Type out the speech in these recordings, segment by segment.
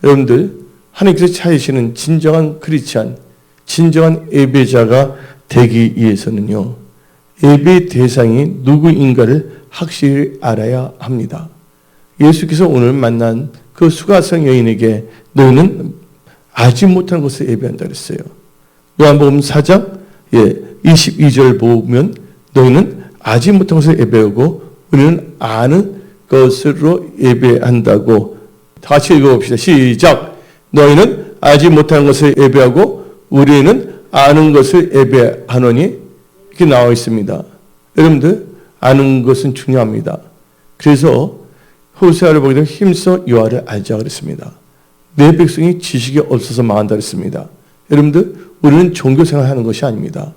여러분들, 하나님께서 찾으시는 진정한 크리스찬, 진정한 예배자가 되기 위해서는요, 예배 대상이 누구인가를 확실히 알아야 합니다. 예수께서 오늘 만난 그 수가성 여인에게 너희는 알지 못하는 것을 예배한다 그랬어요. 요한복음 4장 22절 보면 너희는 알지 못한 것을 예배하고 우리는 아는 것으로 예배한다고. 다 같이 읽어봅시다. 시작. 너희는 알지 못하는 것을 예배하고 우리는 아는 것을 예배하노니, 이렇게 나와 있습니다. 여러분들, 아는 것은 중요합니다. 그래서 호세아를 보게 되면 힘써 여호와를 알자 그랬습니다. 내 백성이 지식이 없어서 망한다 그랬습니다. 여러분들, 우리는 종교생활 하는 것이 아닙니다.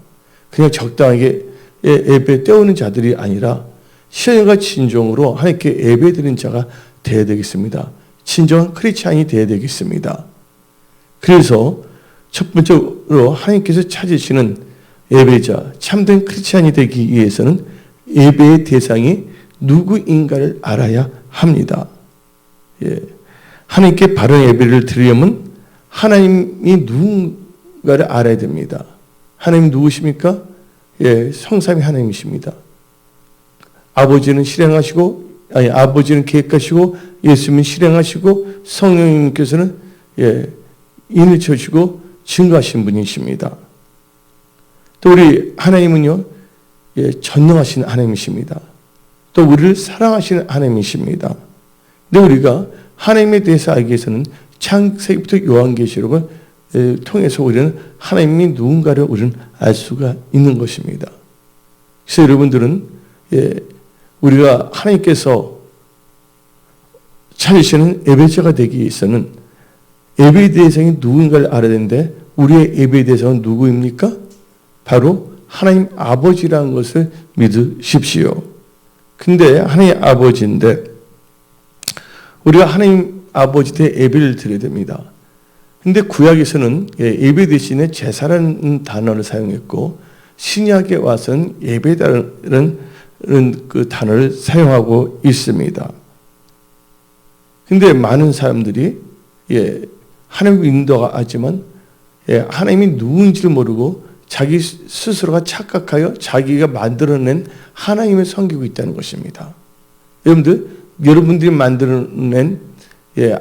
그냥 적당하게 예배 때우는 자들이 아니라 신령과 진정으로 하나님께 예배드리는 자가 되어야 되겠습니다. 진정한 크리스찬이 되어야 되겠습니다. 그래서 첫 번째로 하나님께서 찾으시는 예배자, 참된 크리스찬이 되기 위해서는 예배의 대상이 누구인가를 알아야 합니다. 하나님께 바른 예배를 드리려면 하나님이 누군가를 알아야 됩니다. 하나님 누구십니까? 성삼위 하나님이십니다. 아버지는 아버지는 계획하시고 예수님은 실행하시고 성령님께서는 인을 쳐주시고 증거하신 분이십니다. 또 우리 하나님은요, 전능하신 하나님이십니다. 또 우리를 사랑하시는 하나님이십니다. 근데 우리가 하나님에 대해서 알기 위해서는 창세기부터 요한계시록을 통해서 우리는 하나님이 누군가를 우리는 알 수가 있는 것입니다. 그래서 여러분들은 우리가 하나님께서 찾으시는 예배자가 되기 위해서는 예배의 대상이 누군가를 알아야 되는데 우리의 예배의 대상은 누구입니까? 바로 하나님 아버지라는 것을 믿으십시오. 근데 하나님 아버지인데 우리가 하나님 아버지한테 예배를 드려야 됩니다. 근데 구약에서는 예배 대신에 제사라는 단어를 사용했고 신약에 와서는 예배라는 그 단어를 사용하고 있습니다. 근데 많은 사람들이 하나님 인도가 하지만 하나님이 누구인지를 모르고 자기 스스로가 착각하여 자기가 만들어낸 하나님을 섬기고 있다는 것입니다. 여러분들, 여러분들이 만들어낸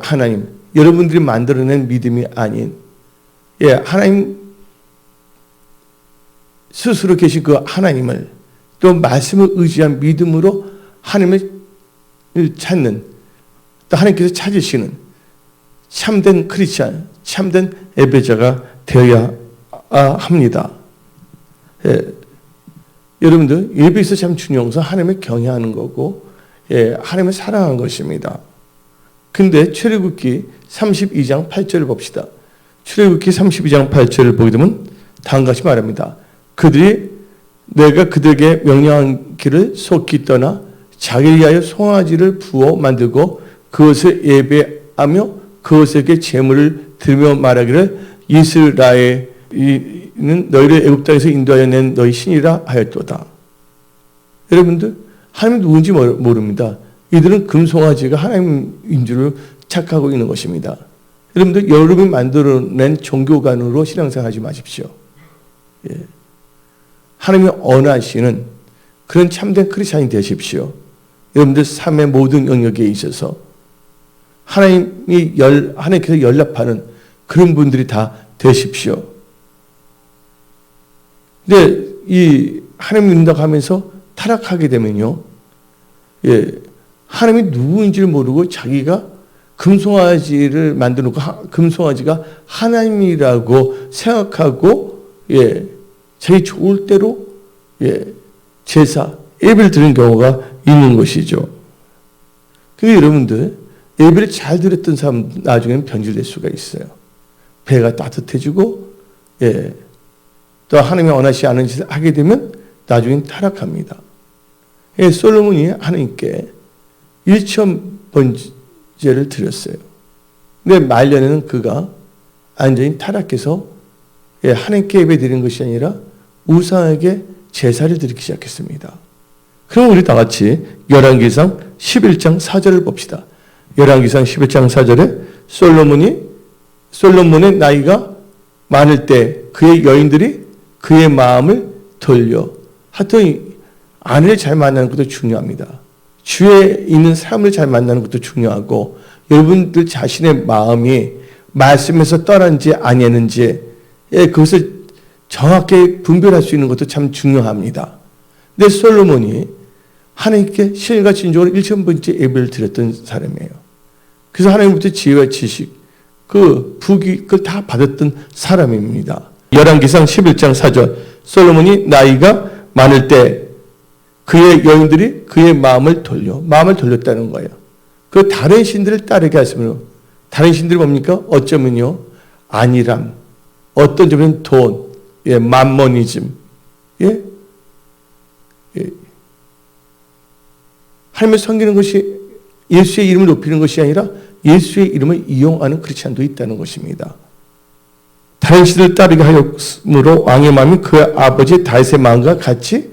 하나님, 여러분들이 만들어낸 믿음이 아닌 하나님 스스로 계신 그 하나님을 또 말씀을 의지한 믿음으로 하나님을 찾는, 또 하나님께서 찾으시는 참된 크리스찬, 참된 예배자가 되어야 합니다. 여러분들, 예배에서 참 중요한 것은 하나님을 경외하는 거고 하나님을 사랑하는 것입니다. 근데 출애굽기 32장 8절을 봅시다. 출애굽기 32장 8절을 보게 되면 다음과 같이 말합니다. 내가 그들에게 명령한 길을 속히 떠나 자기를 위하여 송아지를 부어 만들고 그것을 예배하며 그것에게 제물을 드리며 말하기를 이스라엘은 너희를 애굽 땅에서 인도하여 낸 너희 신이라 하였도다. 여러분들, 하나님 누군지 모릅니다. 이들은 금송아지가 하나님인 줄 착각하고 있는 것입니다. 여러분들, 여러분이 만들어낸 종교관으로 신앙생활하지 마십시오. 하나님이 원하시는 그런 참된 크리스찬이 되십시오. 여러분들 삶의 모든 영역에 있어서 하나님께서 연락하는 그런 분들이 다 되십시오. 근데 이 하나님 인도하면서 타락하게 되면요, 하나님이 누구인지를 모르고 자기가 금송아지를 만들어 놓고 금송아지가 하나님이라고 생각하고 자기 좋을 대로 제사, 예배를 드리는 경우가 있는 것이죠. 근데 여러분들, 예배를 잘 드렸던 사람 나중에는 변질될 수가 있어요. 배가 따뜻해지고 또 하나님이 원하시지 않은 짓을 하게 되면 나중엔 타락합니다. 솔로몬이 하나님께 1,000번제를 드렸어요. 근데 말년에는 그가 완전히 타락해서 하나님께 예배 드리는 것이 아니라 우상에게 제사를 드리기 시작했습니다. 그럼 우리 다 같이 열왕기상 11장 4절을 봅시다. 열왕기상 11장 4절에 솔로몬의 나이가 많을 때 그의 여인들이 그의 마음을 돌려. 하여튼 아내를 잘 만나는 것도 중요합니다. 주에 있는 사람을 잘 만나는 것도 중요하고 여러분들 자신의 마음이 말씀에서 떠났는지 아니었는지 그것을 정확히 분별할 수 있는 것도 참 중요합니다. 근데 솔로몬이 하나님께 신과 진정으로 1000번째 예배를 드렸던 사람이에요. 그래서 하나님부터 지혜와 지식, 그 부귀 그걸 다 받았던 사람입니다. 열왕기상 11장 4절 솔로몬이 나이가 많을 때 그의 여인들이 그의 마음을 돌렸다는 거예요. 그 다른 신들을 따르게 하시면 다른 신들이 뭡니까? 어쩌면요 안일함, 어떤 점은 돈, 만모니즘, 하나님을 섬기는 것이 예수의 이름을 높이는 것이 아니라 예수의 이름을 이용하는 크리스찬도 있다는 것입니다. 다른 신들을 따르게 하였으므로 왕의 마음이 그의 아버지 다윗의 마음과 같이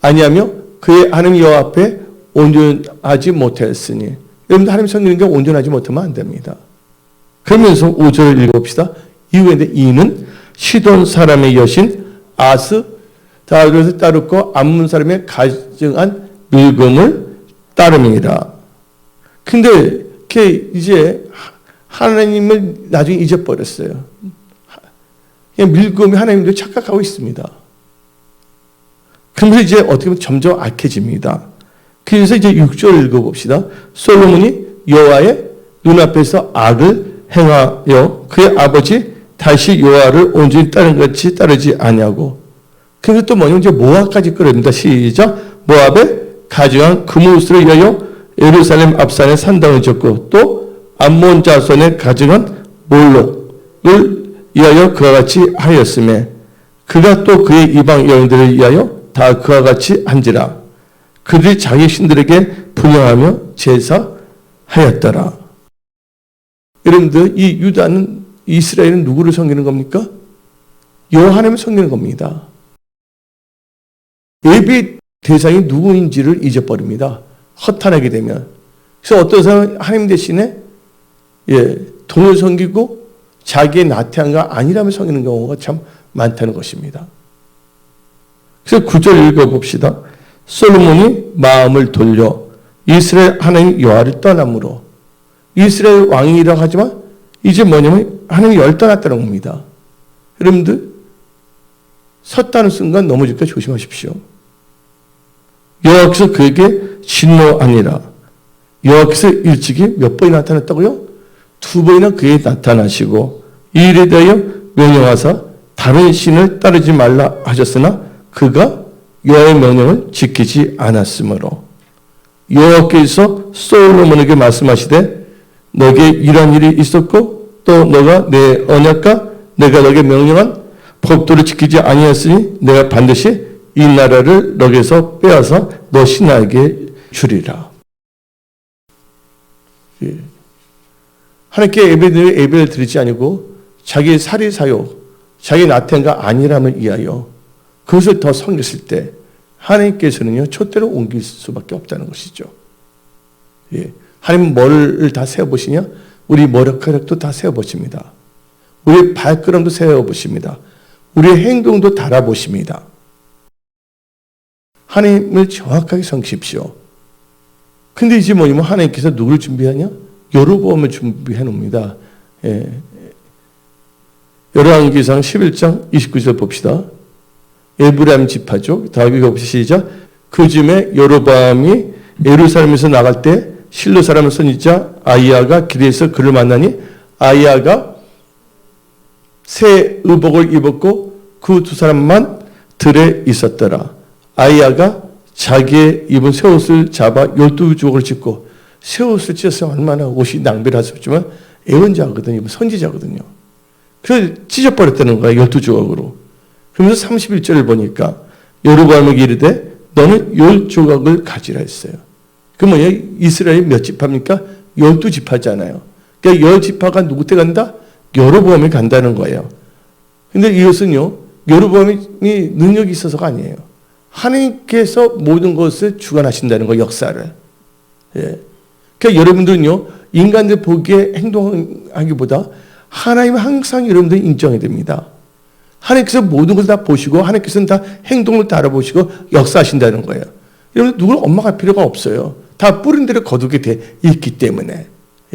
아니하며 그의 하나님 여호와 앞에 온전하지 못하였으니 여러분들 하나님 섬기는 게 온전하지 못하면 안 됩니다. 그러면서 5절을 읽어봅시다. 이후에 이는 시돈 사람의 여신 아스 다윗을 따르고 암몬 사람의 가증한 밀금을 따름이니라. 근데 이제 하나님을 나중에 잊어버렸어요. 그냥 밀금이 하나님도 착각하고 있습니다. 그러면서 이제 어떻게 보면 점점 악해집니다. 그래서 이제 6절 읽어봅시다. 솔로몬이 여호와의 눈앞에서 악을 행하여 그의 아버지 다시 여호와를 온전히 따른 같이 따르지 아니하고. 그래서 또 뭐냐면 이제 모압까지 끌어냅니다. 시작. 모압의 가증한 그무스를 위하여 예루살렘 앞산에 산당을 짓고 또 암몬 자손의 가증한 몰록을 위하여 그와 같이 하였으며 그가 또 그의 이방 여인들을 위하여 다 그와 같이 한지라. 그들이 자기 신들에게 분양하며 제사하였더라. 여러분들 이 유다는 이스라엘은 누구를 섬기는 겁니까? 여호와 하나님을 섬기는 겁니다. 예배 대상이 누구인지를 잊어버립니다. 허탄하게 되면. 그래서 어떤 사람은 하나님 대신에 돈을 섬기고 자기의 나태함과 안일함을 섬기는 경우가 참 많다는 것입니다. 그래서 9절 읽어봅시다. 솔로몬이 마음을 돌려 이스라엘 하나님 여호와를 떠남으로. 이스라엘 왕이라고 하지만 이제 뭐냐면 하나님이 열떠났다는 겁니다. 여러분들 섰다는 순간 넘어질까 조심하십시오. 여호와께서 그에게 진노하니라. 여호와께서 일찍이 몇 번이나 나타났다고요? 2번이나 그에게 나타나시고 이 일에 대하여 명령하사 다른 신을 따르지 말라 하셨으나 그가 여호와의 명령을 지키지 않았으므로 여호와께서 솔로몬에게 말씀하시되 너에게 이러한 일이 있었고 또 너가 내 언약과 내가 너에게 명령한 법도를 지키지 아니하였으니 내가 반드시 이 나라를 너에게서 빼앗아 너 신하에게 주리라. 하나님께 예배를 드리지 아니고 자기의 사리사욕, 자기의 나태함과 안일함을 위하여 그것을 더 섬겼을 때 하나님께서는요 촛대로 옮길 수밖에 없다는 것이죠. 하나님은 뭐를 다 세워보시냐? 우리 머리카락도 다 세워보십니다. 우리의 발걸음도 세워보십니다. 우리의 행동도 달아보십니다. 하나님을 정확하게 섬기십시오. 근데 이제 뭐냐면 하나님께서 누구를 준비하냐? 여로보암을 준비해 놓습니다. 열왕기상 11장 29절 봅시다. 에브라임 지파죠. 다 읽어보시죠. 그 즈음에 여로보암이 예루살렘에서 나갈 때 실로 사람 선지자 아히야가 길에서 그를 만나니 아히야가 새 의복을 입었고 그 2사람만 들에 있었더라. 아히야가 자기의 입은 새 옷을 잡아 12조각을 찢고 새 옷을 찢었으면 얼마나 옷이 낭비를 할 수 없지만 예언자거든요. 선지자거든요. 그래서 찢어버렸다는 거야. 12조각으로. 그러면서 31절을 보니까 여로보암에게 이르되 너는 10조각을 가지라 했어요. 그 뭐냐? 이스라엘이 몇 지파입니까? 12지파잖아요. 그러니까 10지파가 누구 때 간다? 여로보암이 간다는 거예요. 근데 이것은요, 여로보암이 능력이 있어서가 아니에요. 하나님께서 모든 것을 주관하신다는 거, 역사를. 그러니까 여러분들은요, 인간들 보기에 행동하기보다 하나님은 항상 여러분들 인정해야 됩니다. 하나님께서 모든 것을 다 보시고 하나님께서는 다 행동을 다 알아보시고 역사하신다는 거예요. 여러분 누굴 엄마갈 필요가 없어요. 다 뿌린 대로 거두게 돼 있기 때문에.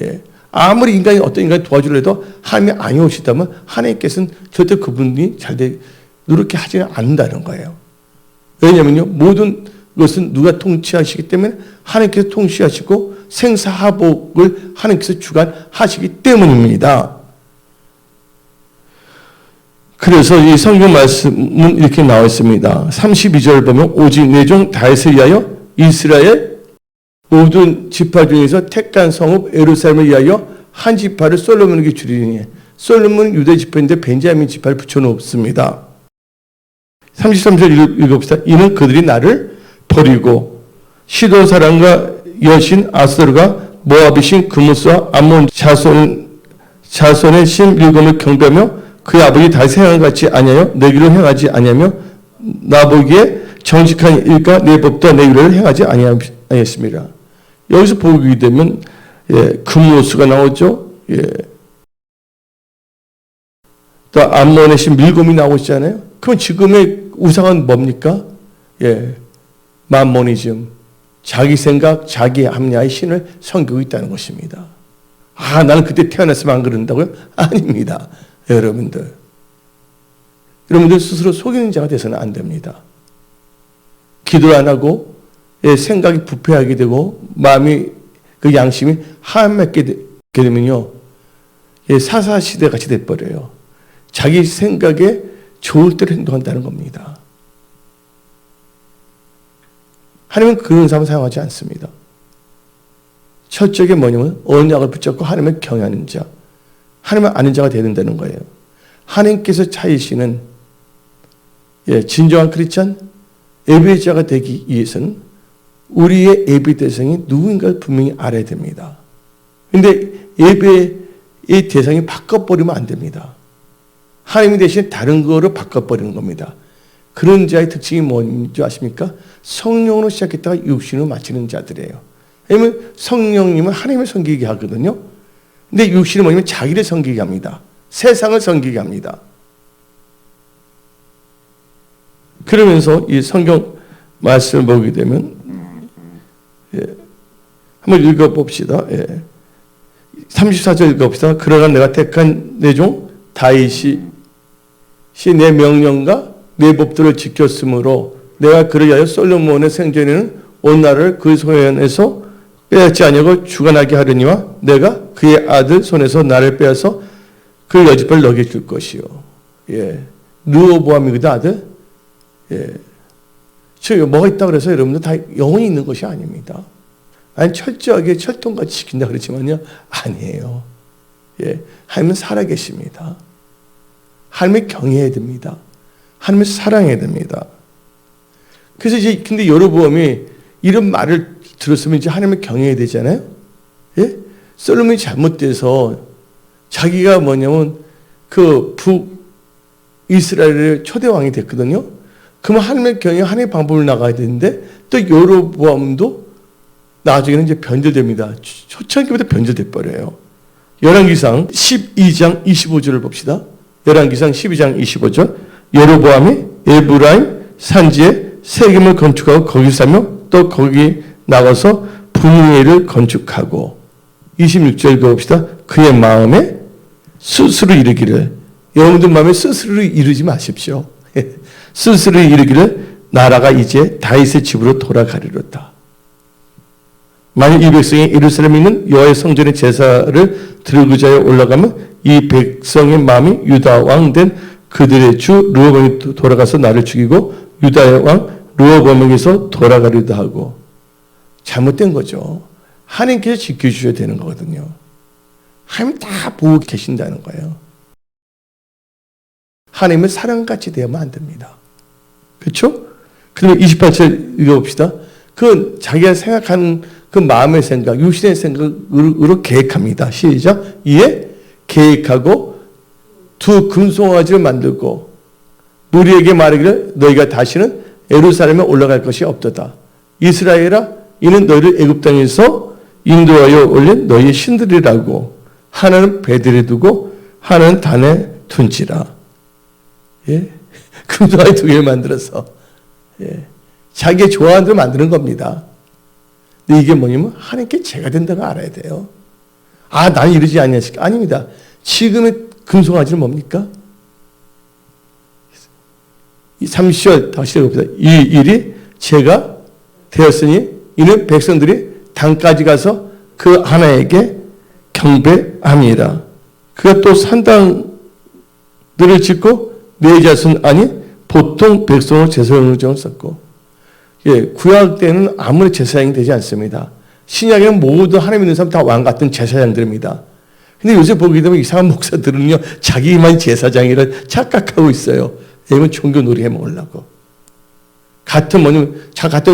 예. 아무리 어떤 인간이 도와주려 해도 하나님이 아니오시다면 하나님께서는 절대 그분이 누렇게 하지는 않는다는 거예요. 왜냐면요, 모든 것은 누가 통치하시기 때문에 하나님께서 통치하시고 생사하복을 하나님께서 주관하시기 때문입니다. 그래서 이 성경 말씀은 이렇게 나와 있습니다. 32절 보면 오직 내 종 다윗을 위하여 이스라엘 모든 지파 중에서 택한 성읍 예루살렘을 위하여 한 지파를 솔로몬에게 주리니, 솔로몬은 유다 지파인데 벤자민 지파를 붙여놓습니다. 33절 읽어봅시다. 이는 그들이 나를 버리고 시돈 사람과 여신 아스르가 모압이신 그무스와 암몬 자손의 신 밀곰을 경배하며 그의 아버지 다윗의 행한 같이 아니하여 내 길을 행하지 아니하며 나보기에 정직한 일과 내 법도 내 길을 행하지 아니하였습니다. 여기서 보게 되면 그무스가 나오죠. 또 암몬의 신 밀곰이 나오시잖아요. 그럼 지금의 우상은 뭡니까? 맘모니즘, 자기 생각, 자기 합리화의 신을 섬기고 있다는 것입니다. 나는 그때 태어났으면 안 그런다고요? 아닙니다. 여러분들 스스로 속이는 자가 돼서는 안 됩니다. 기도를 안 하고 생각이 부패하게 되고 마음이 그 양심이 하악하게 되면요, 사사시대 같이 돼버려요. 자기 생각에 좋을 대로 행동한다는 겁니다. 하나님은 그런 사람을 사용하지 않습니다. 첫째가 뭐냐면 언약을 붙잡고 하나님을 경외하는 자, 하나님을 아는 자가 되야 된다는 거예요. 하나님께서 차이시는 진정한 크리스찬 예배자가 되기 위해서는 우리의 예배 대상이 누구인가를 분명히 알아야 됩니다. 그런데 예배의 대상이 바꿔버리면 안 됩니다. 하나님 대신 다른 거로 바꿔버리는 겁니다. 그런 자의 특징이 뭔지 아십니까? 성령으로 시작했다가 육신으로 마치는 자들이에요. 왜냐하면 성령님은 하나님을 섬기게 하거든요. 근데 육신은 뭐냐면 자기를 섬기게 합니다. 세상을 섬기게 합니다. 그러면서 이 성경 말씀을 보게 되면 한번 읽어봅시다. 34절 읽어봅시다. 그러나 내가 택한 내 종 다윗이 내 명령과 내 법들을 지켰으므로 내가 그를 위하여 솔로몬의 생전에는 온 나라를 그 손에서 빼앗지 아니하고 주관하게 하려니와 내가 그의 아들 손에서 나를 빼앗아 그 여집을 너게 줄 것이요. 르호보암이거든, 아들. 뭐가 있다고 그래서 여러분들 다 영혼이 있는 것이 아닙니다. 아니, 철저하게 철통같이 지킨다 그랬지만요, 아니에요. 하나님은 살아계십니다. 하나님을 경외해야 됩니다. 하나님을 사랑해야 됩니다. 그래서 근데 여로보암이 이런 말을 들었으면 이제 하나님을 경외해야 되잖아요. 솔로몬이 잘못돼서 자기가 뭐냐면 그 북이스라엘의 초대왕이 됐거든요. 그러면 하나님의 경외, 하나님의 방법을 나가야 되는데 또 여로보암도 나중에는 이제 변절됩니다. 초창기부터 변절돼 버려요. 열왕기상 12장 25절을 봅시다. 열왕기상 12장 25절. 여로보암이 에브라임 산지에 세겜을 건축하고 거기 사며 또 거기 나가서 분회를 건축하고 26절 읽어봅시다. 그의 마음에 스스로 이르기를, 여러분들 마음에 스스로 이르지 마십시오. 스스로 이르기를 나라가 이제 다윗의 집으로 돌아가리로다. 만약 이 백성이 예루살렘에 있는 여호와의 성전의 제사를 들고자 올라가면 이 백성의 마음이 유다 왕 된 그들의 주 르호보암이 돌아가서 나를 죽이고 유다의 왕 르호보암에게서 돌아가리다 하고, 잘못된 거죠. 하나님께서 지켜주셔야 되는 거거든요. 하나님 다 보고 계신다는 거예요. 하나님은 사랑같이 되면 안 됩니다. 그렇죠? 그러면 28절 읽어봅시다. 그 자기가 생각하는 그 마음의 생각, 육신의 생각으로 계획합니다. 시작. 이에 계획하고 두 금송아지를 만들고 무리에게 말하기를 너희가 다시는 예루살렘에 올라갈 것이 없도다. 이스라엘아, 이는 너희를 애굽 땅에서 인도하여 올린 너희의 신들이라고 하나는 베들에 두고 하나는 단에 둔지라. 예? 금송아지 두 개를 만들어서 자기의 좋아하는 대로 만드는 겁니다. 근데 이게 뭐냐면 하나님께 죄가 된다는 걸 알아야 돼요. 아, 나는 이러지 않냐니까. 아닙니다. 지금의 금송아지는 뭡니까? 이 30절 다시 읽어봅시다. 이 일이 죄가 되었으니 이는 백성들이 단까지 가서 그 하나에게 경배함이라. 그가 또 산당들을 짓고 네 자손 아니 보통 백성으로 제사장을 썼고, 구약 때는 아무리 제사장이 되지 않습니다. 신약에는 모두 하나님 믿는 사람 다 왕 같은 제사장들입니다. 근데 요새 보게 되면 이상한 목사들은요, 자기만 제사장이라 착각하고 있어요. 이건 종교 놀이 해 먹으려고. 같은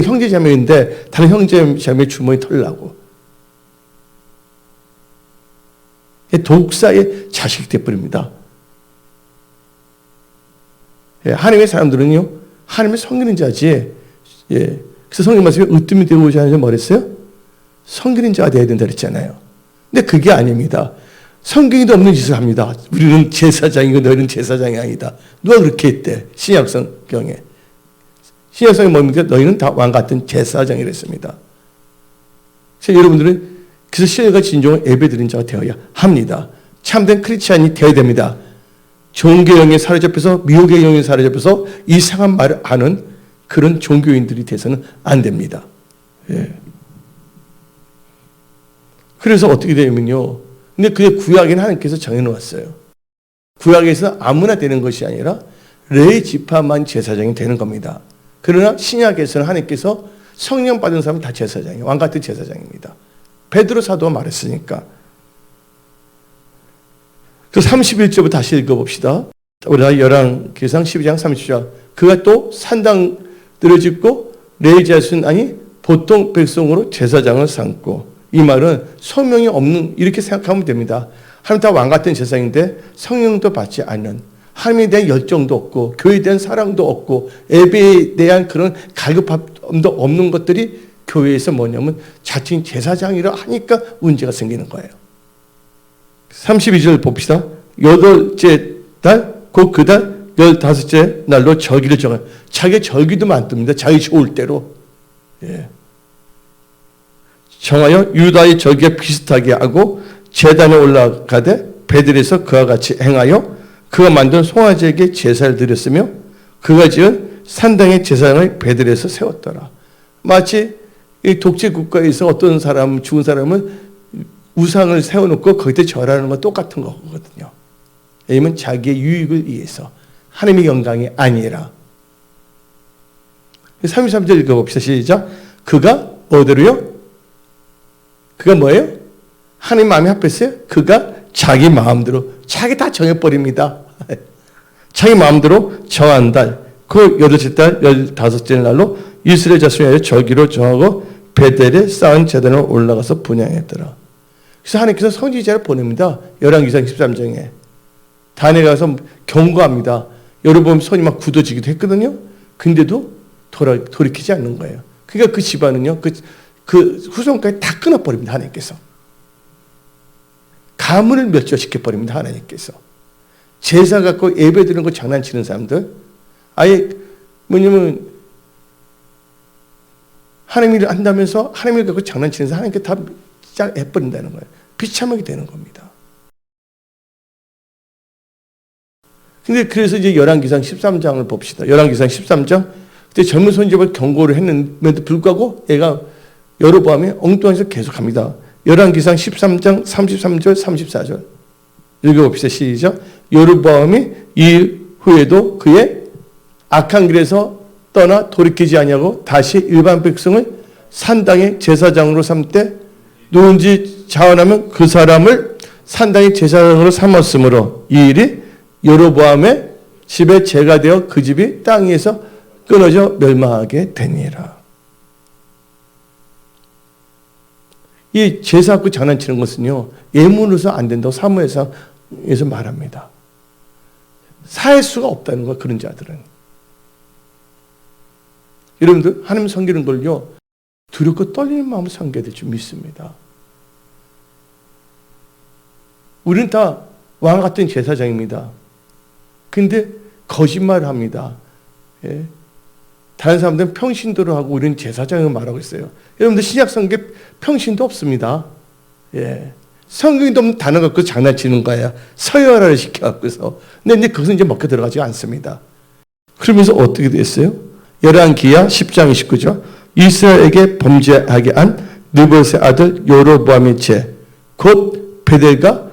형제자매인데 다른 형제자매 주머니 털려고. 독사의 자식이 되어버립니다. 하나님의 사람들은요, 하나님의 섬기는 자지. 그래서 성경 말씀에 으뜸이 되고자 하는 뭐 그랬어요? 섬기는 자가 되어야 된다 그랬잖아요. 근데 그게 아닙니다. 성경에도 없는 짓을 합니다. 우리는 제사장이고 너희는 제사장이 아니다. 누가 그렇게 했대? 신약성경에. 신약성에 뭡니까? 너희는 다 왕 같은 제사장이랬습니다. 그래서 여러분들은 그래서 신뢰가 진정한 예배드린 자가 되어야 합니다. 참된 크리스찬이 되어야 됩니다. 종교의 영에 사로잡혀서 미혹의 영에 사로잡혀서 이상한 말을 하는 그런 종교인들이 돼서는 안 됩니다. 그래서 어떻게 되냐면요. 근데 그게 구약에는 하나님께서 정해놓았어요. 구약에서 아무나 되는 것이 아니라 레위 지파만 제사장이 되는 겁니다. 그러나 신약에서는 하나님께서 성령 받은 사람은 다 제사장이에요. 왕 같은 제사장입니다. 베드로 사도가 말했으니까. 그 31절부터 다시 읽어봅시다. 우리가 열왕기상 12장 30절. 그가 또 산당들을 짓고 레위 자손 아니 보통 백성으로 제사장을 삼고. 이 말은 소명이 없는, 이렇게 생각하면 됩니다. 하나님 다 왕 같은 제사장인데 성령도 받지 않는, 하나님에 대한 열정도 없고 교회에 대한 사랑도 없고 예배에 대한 그런 갈급함도 없는 것들이 교회에서 뭐냐면 자칭 제사장이라 하니까 문제가 생기는 거예요. 32절 봅시다. 8째 달, 곧 그 달 15째 날로 절기를 정해요. 자기 절기도 만듭니다. 자기 좋을 대로. 정하여 유다의 절기에 비슷하게 하고 제단에 올라가되 베들에서 그와 같이 행하여 그가 만든 송아지에게 제사를 드렸으며 그가 지은 산당의 제사장을 베들에서 세웠더라. 마치 이 독재 국가에서 어떤 사람, 죽은 사람은 우상을 세워놓고 거기다 절하는 건 똑같은 거거든요. 왜냐면 자기의 유익을 위해서, 하나님의 영광이 아니라. 33절 읽어봅시다. 시작. 그가 뭐대로요? 그가 뭐예요? 하나님 마음이 합했어요? 그가 자기 마음대로, 자기 다 정해버립니다. 자기 마음대로 정한 달, 그 8째 달 15째 날로 이스라엘 자손의 절기로 정하고 베델에 쌓은 제단을 올라가서 분향했더라. 그래서 하나님께서 선지자를 보냅니다. 열왕기상 13장에. 단에 가서 경고합니다. 여러분 손이 막 굳어지기도 했거든요. 근데도 돌이키지 않는 거예요. 그러니까 그 집안은요, 그 후손까지 다 끊어버립니다. 하나님께서. 가문을 멸절시켜버립니다. 하나님께서. 제사 갖고 예배 드리는 거 장난치는 사람들, 아예 뭐냐면 하나님 일을 한다면서 하나님 일 갖고 장난치는 사람 하나님께 다 해버린다는 거예요. 비참하게 되는 겁니다. 근데 그래서 이제 열왕기상 13장을 봅시다. 열왕기상 13장. 그때 젊은 선지자를 경고를 했는데도 불구하고 얘가 여로보암이 엉뚱한 짓을 계속합니다. 열왕기상 13장 33절 34절 읽어봅시다. 시작. 여로보암이 이후에도 그의 악한 길에서 떠나 돌이키지 아니하고 다시 일반 백성을 산당의 제사장으로 삼되 누군지 자원하면 그 사람을 산당의 제사장으로 삼았으므로 이 일이 여로보암의 집에 죄가 되어 그 집이 땅 위에서 끊어져 멸망하게 되니라. 이 제사 갖고 장난치는 것은요, 예문으로서 안 된다고 사무엘상에서 말합니다. 살 수가 없다는 거야, 그런 자들은. 여러분들, 하나님 섬기는 걸요, 두렵고 떨리는 마음으로 섬겨야 될 줄 믿습니다. 우리는 다 왕 같은 제사장입니다. 근데 거짓말을 합니다. 예. 다른 사람들은 평신도를 하고 우리는 제사장을 말하고 있어요. 여러분들 신약 성경에 평신도 없습니다. 예. 성경에도 없는 단어 갖고 장난치는 거예요. 서열화를 시켜갖고서. 근데 이제 그것은 이제 먹혀 들어가지 않습니다. 그러면서 어떻게 됐어요? 열왕기하 10장 29절. 이스라엘에게 범죄하게 한 느봇의 아들 여로보암의 죄, 곧 베델과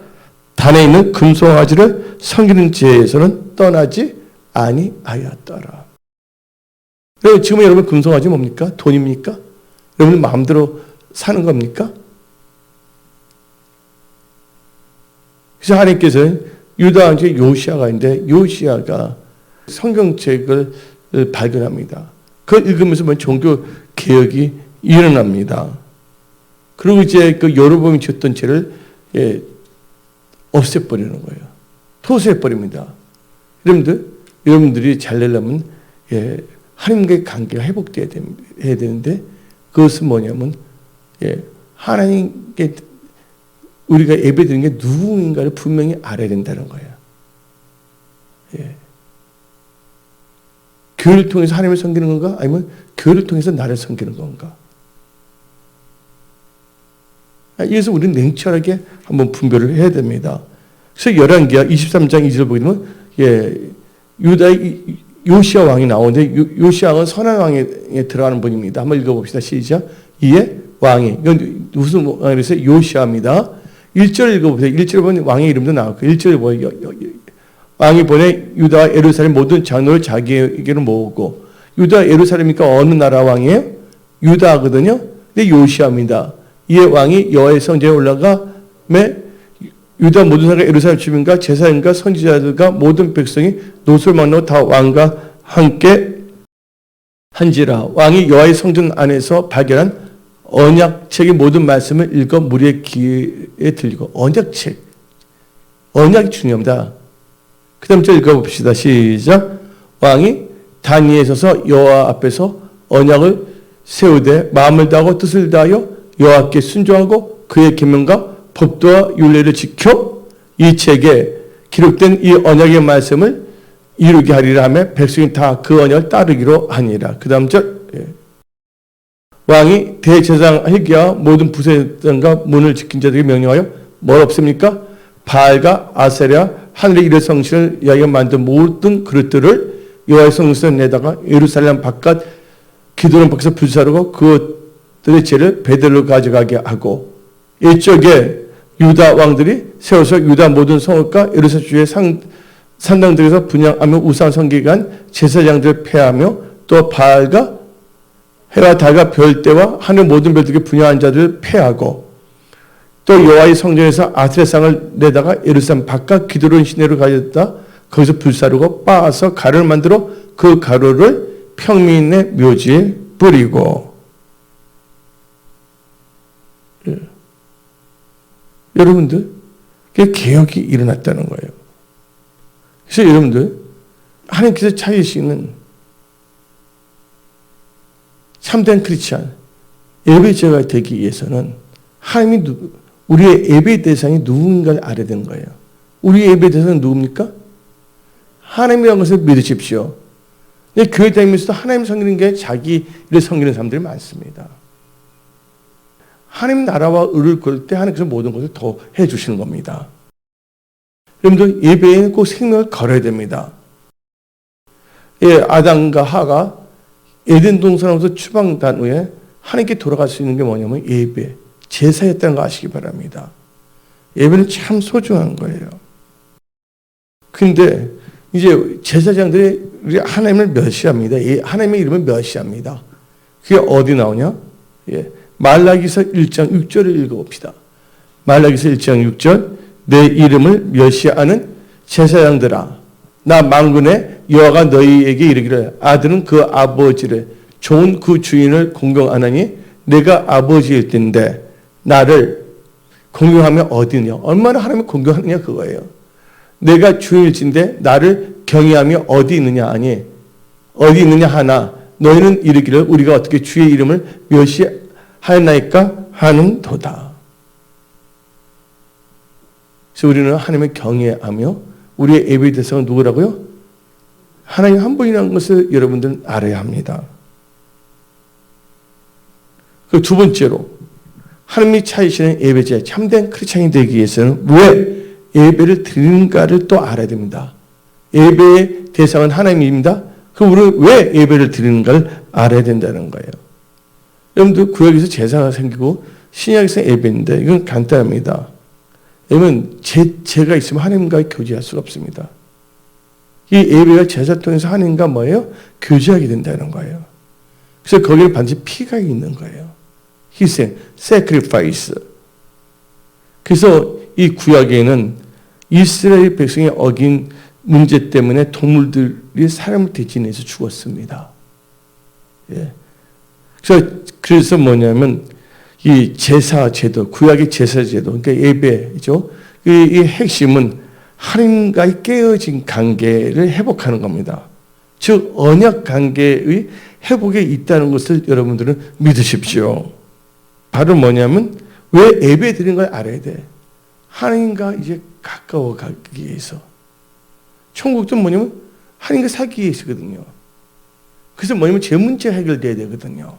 단에 있는 금송아지를 섬기는 죄에서는 떠나지 아니하였더라. 지금 여러분 금송아지 뭡니까? 돈입니까? 여러분 마음대로 사는 겁니까? 그래서 하나님께서는 유다 왕제 요시아가 있는데 요시아가 성경책을 발견합니다. 그걸 읽으면서 종교 개혁이 일어납니다. 그리고 이제 그 여로보암이 지었던 죄를 없애버리는 거예요. 토스해버립니다. 여러분들이 잘 되려면 하나님과의 관계가 회복돼야 되는데 그것은 뭐냐면 하나님께 우리가 예배드리는 게 누구인가를 분명히 알아야 된다는 거예요. 교회를 통해서 하나님을 섬기는 건가? 아니면 교회를 통해서 나를 섬기는 건가? 이래서 우리는 냉철하게 한번 분별을 해야 됩니다. 그래서 열왕기하 23장 2절 보게 되면 유다의 요시아 왕이 나오는데 요시아 왕은 선한 왕에 들어가는 분입니다. 한번 읽어봅시다. 시작. 이에 왕이 이건 무슨 왕이랬어요? 요시아입니다. 1절 읽어보세요. 1절 보면 왕의 이름도 나왔고 1절에 보면 왕이 보내 유다와 예루살렘 모든 장로를 자기에게로 모으고 유다 예루살렘이니까 어느 나라 왕이에요? 유다거든요. 근데 요시아입니다. 이에 왕이 여호와의 성전에 올라가매 유다 모든 사람과 예루살렘 주민과 제사장과 선지자들과 모든 백성이 노소를 막노 다 왕과 함께 한지라. 왕이 여호와의 성전 안에서 발견한 언약책의 모든 말씀을 읽어 무리의 귀에 들리고. 언약책, 언약이 중요합니다. 그 다음 절 읽어봅시다. 시작. 왕이 단 위에 서서 여호와 앞에서 언약을 세우되 마음을 다하고 뜻을 다하여 여호와께 순종하고 그의 계명과 법도와 율례를 지켜 이 책에 기록된 이 언약의 말씀을 이루게 하리라 하며 백성이 다 그 언약을 따르기로 하니라. 그 다음 절. 왕이 대제사장 hilki야와 모든 부사장과 문을 지킨 자들에게 명령하여 뭘 없습니까? 바알과 아세랴 하늘의 이레 성신을 위하여 만든 모든 그릇들을 여호와의 성전에 내다가 예루살렘 바깥 기도원 밖에서 불사르고 그것들의 죄를 베델로 가져가게 하고 이쪽에 유다 왕들이 세워서 유다 모든 성읍과 예루살렘 주의 산당들에서 분향하며 우상 섬기게 한 제사장들을 폐하며 또 바알과 해와 달과 별대와 하늘 모든 별들에게 분향한 자들을 폐하고 또 여호와의 성전에서 아세라상을 내다가 예루살렘 바깥 기드론 시내로 가졌다. 거기서 불사르고 빻아서 가루를 만들어 그 가루를 평민의 묘지에 뿌리고. 여러분들, 그게 개혁이 일어났다는 거예요. 그래서 여러분들, 하나님께서 찾으시는 참된 크리스찬, 예배자가 되기 위해서는 하나님이 우리의 예배 대상이 누군가를 알아야 되는 거예요. 우리의 예배 대상은 누굽니까? 하나님이라는 것을 믿으십시오. 교회 다니면서도 하나님 섬기는 게 자기를 섬기는 사람들이 많습니다. 하나님 나라와 의를 걸 때 하나님께서 모든 것을 더 해주시는 겁니다. 여러분들 예배에는 꼭 생명을 걸어야 됩니다. 아담과 하가 에덴 동산으로부터 추방단 후에 하나님께 돌아갈 수 있는 게 뭐냐면 예배, 제사였다는 거 아시기 바랍니다. 예배는 참 소중한 거예요. 근데 이제 제사장들이 하나님을 멸시합니다. 하나님의 이름을 멸시합니다. 그게 어디 나오냐? 말라기서 1장 6절을 읽어봅시다. 말라기서 1장 6절. 내 이름을 멸시하는 제사장들아, 나 만군의 여호와가 너희에게 이르기를 아들은 그 아버지를 종은 그 주인을 공경하나니 내가 아버지일 텐데 나를 공경하면 어디냐? 얼마나 하나님을 공경하느냐 그거예요. 내가 주인일진데 나를 경외하며 어디 있느냐 하니 어디 있느냐 하나 너희는 이르기를 우리가 어떻게 주의 이름을 멸시하였나이까 하는 도다. 그래서 우리는 하나님을 경외하며 우리의 예배 대상은 누구라고요? 하나님 한 분이라는 것을 여러분들은 알아야 합니다. 그 두 번째로 하나님이 찾으시는 예배자, 참된 크리스찬이 되기 위해서는 왜 예배를 드리는가를 또 알아야 됩니다. 예배의 대상은 하나님입니다. 그럼 우리는 왜 예배를 드리는가를 알아야 된다는 거예요. 여러분들 구약에서 제사가 생기고 신약에서 예배인데 이건 간단합니다. 왜냐하면 제가 있으면 하나님과 교제할 수가 없습니다. 이 예배가 제사 통해서 하나님과 뭐예요? 교제하게 된다는 거예요. 그래서 거기에 반드시 피가 있는 거예요. 희생, sacrifice. 그래서 이 구약에는 이스라엘 백성이 어긴 문제 때문에 동물들이 사람을 대신해서 죽었습니다. 예. 그래서 뭐냐면 이 제사 제도, 구약의 제사 제도, 그러니까 예배죠. 이 핵심은 하나님과의 깨어진 관계를 회복하는 겁니다. 즉 언약 관계의 회복에 있다는 것을 여러분들은 믿으십시오. 바로 뭐냐면 왜 예배 드리는 걸 알아야 돼. 하나님과 이제 가까워 가기 위해서. 천국도 뭐냐면 하나님과 살기 위해서거든요. 그래서 뭐냐면 제 문제 해결돼야 되거든요.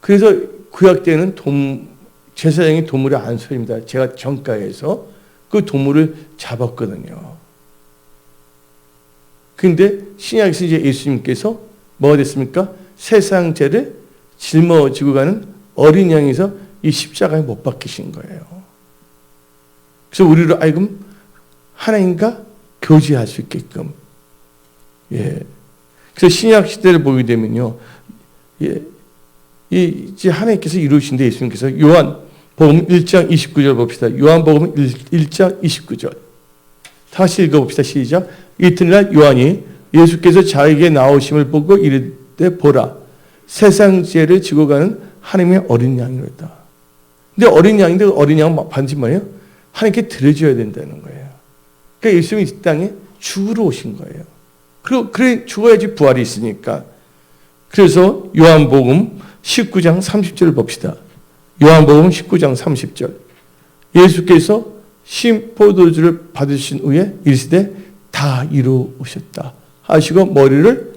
그래서 구약 때는 제사장이 동물을 안 소입니다. 제가 정가에서 그 동물을 잡았거든요. 그런데 신약에서 이제 예수님께서 뭐가 됐습니까? 세상 죄를 짊어지고 가는 어린 양에서 이 십자가에 못 박히신 거예요. 그래서 우리로 하여금 하나님과 교제할 수 있게끔. 예. 그래서 신약 시대를 보게 되면요. 예. 이제 하나님께서 이루신데 예수님께서 요한복음 1장 29절 봅시다. 요한복음 1장 29절. 다시 읽어봅시다. 시작. 이튿날 요한이 예수께서 자에게 나오심을 보고 이르되 보라. 세상 죄를 지고 가는 하나님의 어린 양이로다. 근데 어린 양인데 어린 양은 반드시 뭐예요? 하나님께 드려줘야 된다는 거예요. 그러니까 예수님이 이 땅에 죽으러 오신 거예요. 그리고 그래 죽어야지 부활이 있으니까. 그래서 요한복음 19장 30절을 봅시다. 요한복음 19장 30절. 예수께서 신 포도주를 받으신 후에 이르시되 다 이루어졌다 하시고 머리를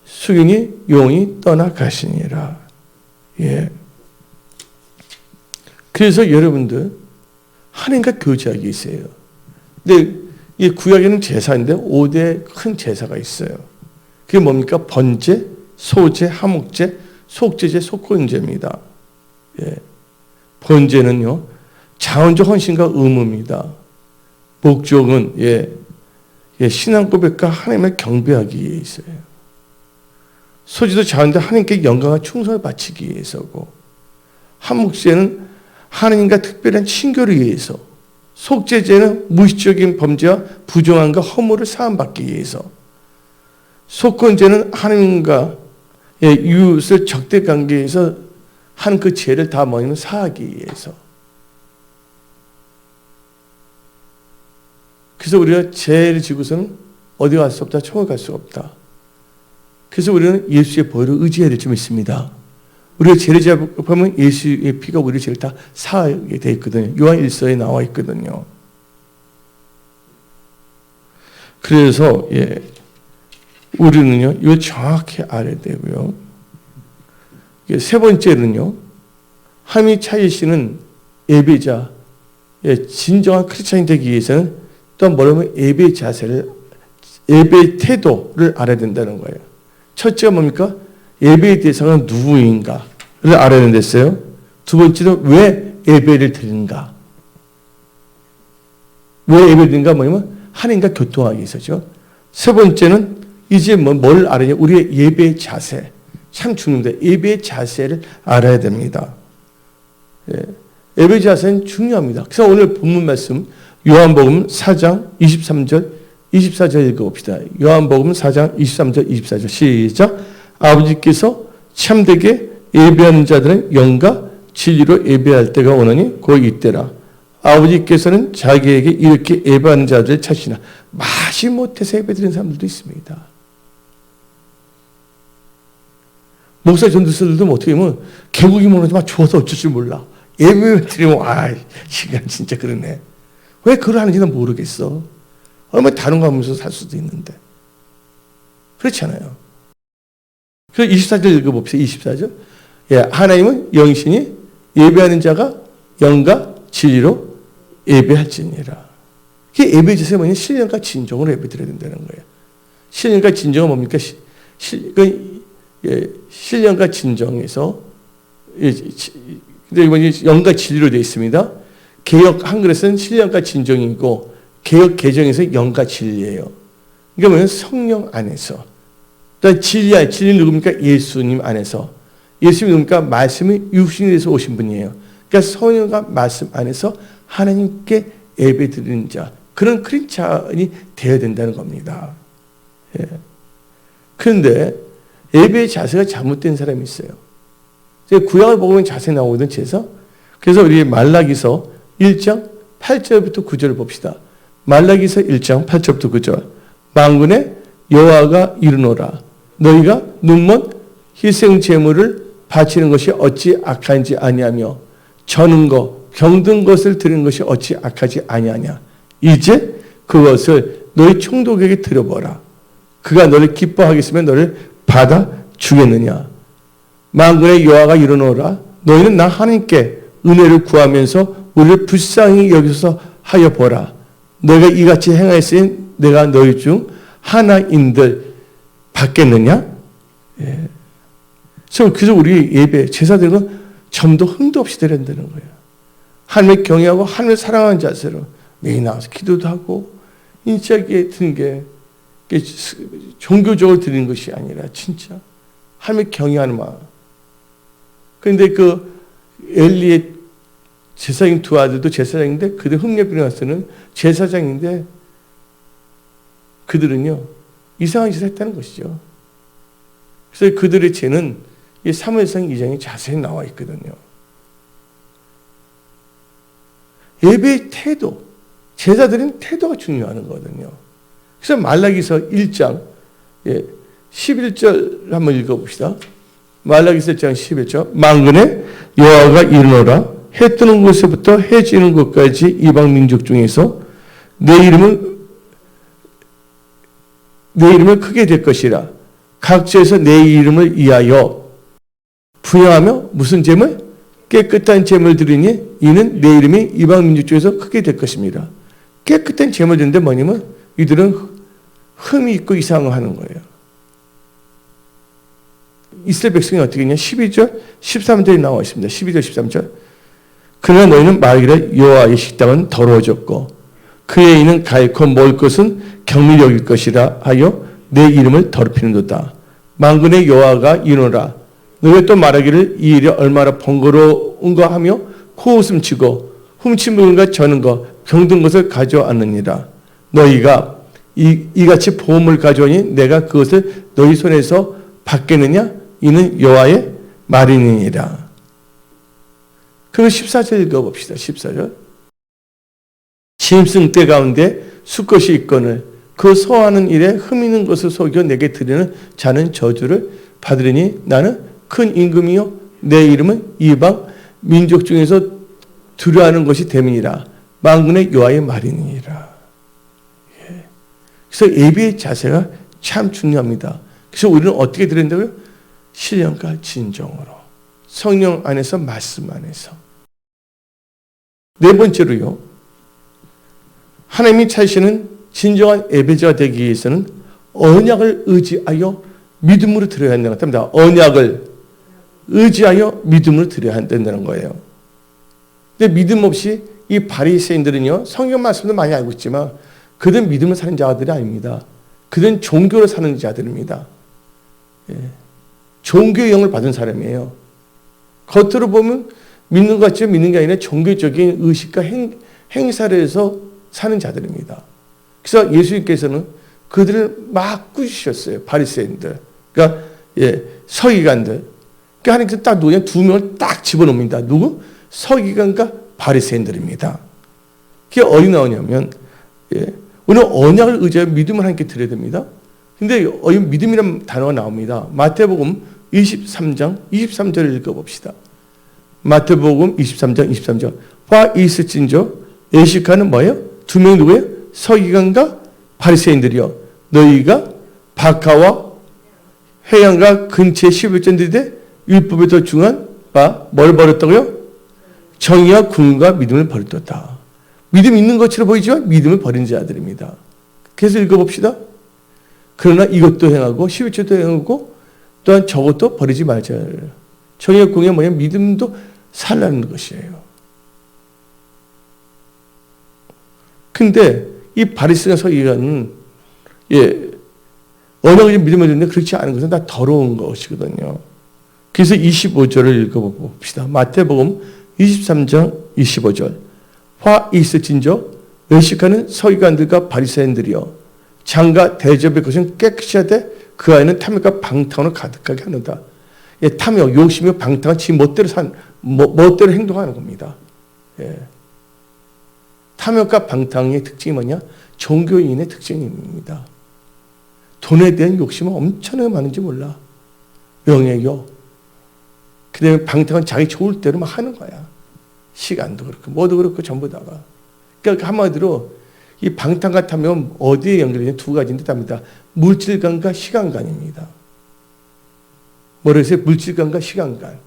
숙이니 용이 떠나가시니라. 예. 그래서 여러분들 하나님과 교제하기 있어요. 근데 이 구약에는 제사인데 5대 큰 제사가 있어요. 그게 뭡니까? 번제, 소제, 하목제, 속죄제, 속건제입니다. 예. 번제는요, 자원적 헌신과 의무입니다. 목적은 신앙 고백과 하나님을 경배하기 위해 있어요. 소지도 자원인데 하나님께 영광과 충성을 바치기 위해서고, 하목제는 하나님과 특별한 친교를 위해서, 속죄제는 무의식적인 범죄와 부정함과 허물을 사함받기 위해서, 속건제는 하나님과 이웃을 적대 관계에서 한 그 죄를 다 뭐냐면 사하기 위해서. 그래서 우리가 죄를 지고서는 어디 갈 수 없다, 천국 갈 수 없다. 그래서 우리는 예수의 보혈을 의지해야 될 점이 있습니다. 우리가 죄를 잡으면 예수의 피가 우리 죄를 다 사하게 되어 있거든요. 요한 1서에 나와 있거든요. 그래서 우리는요, 이거 정확히 알아야 되고요. 세 번째는요, 하나님이 찾으시는 예배자, 진정한 크리스찬이 되기 위해서는 또 뭐냐면 예배 자세를, 예배 태도를 알아야 된다는 거예요. 첫째가 뭡니까? 예배의 대상은 누구인가를 알아야 된댔어요. 두 번째는 왜 예배를 드리는가? 왜 예배를 드리는가? 뭐냐면 하나님과 교통하기 위해서죠. 세 번째는 이제 뭘 알아야? 우리의 예배의 자세. 참 중요합니다. 예배의 자세를 알아야 됩니다. 예배 자세는 중요합니다. 그래서 오늘 본문 말씀 요한복음 4장 23절 24절 읽어봅시다. 요한복음 4장 23절 24절 시작. 아버지께서 참되게 예배하는 자들은 영과 진리로 예배할 때가 오나니 곧 이때라. 아버지께서는 자기에게 이렇게 예배하는 자들을 찾으시나. 마시 못해서 예배드리는 사람들도 있습니다. 목사 전도사들도 어떻게 보면 개국이 모르지만 좋아서 어쩔 줄 몰라. 예배 드리면 시간 진짜 그러네. 왜 그걸 하는지는 모르겠어. 얼마나 다른 거 하면서 살 수도 있는데. 그렇잖아요. 그래서 24절 읽어봅시다. 24절. 예, 하나님은 영이시니 예배하는 자가 영과 진리로 예배할지니라. 이게 예배 자세가 뭐냐? 신령과 진정으로 예배 드려야 된다는 거예요. 신령과 진정은 뭡니까? 신령과 진정에서 근데 이번에 영과 진리로 되어 있습니다. 개역 한글에서는 신령과 진정이고 개역 개정에서 영과 진리예요. 그러니까 뭐냐면 성령 안에서. 그러니까 진리 누굽니까? 예수님 안에서. 예수님이 누굽니까? 말씀이 육신이 돼서 오신 분이에요. 그러니까 성령과 말씀 안에서 하나님께 예배 드리는 자, 그런 크리스찬이 되어야 된다는 겁니다. 예. 그런데 예배의 자세가 잘못된 사람이 있어요. 구약을 보면 자세히 나오거든, 제사. 그래서 우리 말라기서 1장 8절부터 9절을 봅시다. 말라기서 1장 8절부터 9절. 만군의 여호와가 이르노라. 너희가 눈먼 희생 제물을 바치는 것이 어찌 악한지 아니하며 저는 것, 병든 것을 드리는 것이 어찌 악하지 아니하냐. 이제 그것을 너희 총독에게 드려보라. 그가 너를 기뻐하겠으면 너를 받아 주겠느냐. 만군의 여호와가 이르노라. 너희는 나 하나님께 은혜를 구하면서 우리를 불쌍히 여기서 하여 보라. 너희가 이같이 행하였으니 내가 너희 중 하나인들 받겠느냐? 예. 그래서 우리 예배, 제사들은 점도 흠도 없이 드려야 된다는 거예요. 하나님을 경외하고 하나님을 사랑하는 자세로 매일 나와서 기도도 하고 진짜 이게 드는 게 종교적으로 드리는 것이 아니라 진짜 하나님을 경외하는 마음. 그런데 엘리의 제사장 두 아들도 제사장인데 그들 흠례비나스는 제사장인데 그들은요 이상한 짓을 했다는 것이죠. 그래서 그들의 죄는 이 사무엘상 2장에 자세히 나와 있거든요. 예배의 태도, 제사드리는 태도가 중요한 거거든요. 그래서 말라기서 1장 11절 한번 읽어봅시다. 말라기서 1장 11절. 만군의 여호와가 이르노라. 해 뜨는 곳에부터 해 지는 곳까지 이방 민족 중에서 내 이름을 크게 될 것이라. 각지에서 내 이름을 위하여 부여하며 무슨 제물? 깨끗한 제물 드리니 이는 내 이름이 이방 민족 중에서 크게 될 것입니다. 깨끗한 제물 드리는데 뭐냐면 이들은 흠이 있고 이상하는 거예요. 이스라엘 백성이 어떻게 했냐? 12절, 13절이 나와 있습니다. 12절, 13절. 그러나 너희는 말하기를 여호와의 식당은 더러워졌고 그의 이는 가있고 먹을 것은 경밀히 여길 것이라 하여 내 이름을 더럽히는도다. 만군의 여호와가 이르노라. 너희가 또 말하기를 이 일이 얼마나 번거로운가 하며 코웃음 치고 훔친 물건과 저는 것 병든 것을 가져왔느니라. 너희가 이같이 보험을 가져오니 내가 그것을 너희 손에서 받겠느냐? 이는 여호와의 말이니라. 그럼 14절 읽어봅시다. 14절. 짐승 떼 가운데 수컷이 있거늘 그 소화하는 일에 흠 있는 것을 속여 내게 드리는 자는 저주를 받으리니 나는 큰 임금이요 내 이름은 이방 민족 중에서 두려워하는 것이 됨이니라. 만군의 여호와의 말이니라. 예. 그래서 예배의 자세가 참 중요합니다. 그래서 우리는 어떻게 드려야 된다고요? 신령과 진정으로 성령 안에서 말씀 안에서. 네 번째로요. 하나님이 찾으시는 진정한 예배자가 되기 위해서는 언약을 의지하여 믿음으로 드려야 한다는 겁니다. 언약을 의지하여 믿음으로 드려야 한다는 거예요. 근데 믿음 없이 이 바리새인들은요. 성경 말씀도 많이 알고 있지만 그들은 믿음을 사는 자들이 아닙니다. 그들은 종교로 사는 자들입니다. 예. 종교의 영을 받은 사람이에요. 겉으로 보면 믿는 것 같지만 믿는 게 아니라 종교적인 의식과 행사를 해서 사는 자들입니다. 그래서 예수님께서는 그들을 막 꾸짖으셨어요. 바리새인들. 그러니까 서기관들. 그러니까 하나님께서 딱 그냥 두 명을 딱 집어넣습니다. 누구? 서기관과 바리새인들입니다. 그게 어디 나오냐면 우리는 언약을 의지하여 믿음을 하나님께 드려야 됩니다. 근데 믿음이라는 단어가 나옵니다. 마태복음 23장 23절을 읽어봅시다. 마태복음 23장 23절. 화 이스진저 예식하는 뭐예요? 두 명이 누구예요? 서기관과 바리새인들이요. 너희가 바카와 해양과 근처에 11전들인데 율법에 더 중요한 뭘 버렸다고요? 정의와 궁과 믿음을 버렸다. 믿음 있는 것처럼 보이지만 믿음을 버린 자들입니다. 그래서 읽어봅시다. 그러나 이것도 행하고 11조도 행하고 또한 저것도 버리지 말자. 정의와 궁이 뭐냐면 믿음도 살라는 것이에요. 근데 이 바리새인과 서기관은 언어 가지고 믿음을 듣는데 그렇지 않은 것은 다 더러운 것이거든요. 그래서 25절을 읽어봅시다. 마태복음 23장 25절. 화 있으진저 외식하는 서기관들과 바리새인들이여 장과 대접의 것은 깨끗이 하되 그 안에는 탐욕과 방탕으로 가득하게 하는다. 탐욕, 욕심이 방탕은 지 멋대로 행동하는 겁니다. 탐욕과 방탕의 특징이 뭐냐? 종교인의 특징입니다. 돈에 대한 욕심은 엄청나게 많은지 몰라. 명예욕. 그 다음에 방탕은 자기 좋을 대로 막 하는 거야. 시간도 그렇고 뭐도 그렇고 전부 다가. 그러니까 한마디로 이 방탕과 탐욕은 어디에 연결되냐? 두 가지인데 답니다. 물질관과 시간관입니다. 뭐라 했어요? 물질관과 시간관.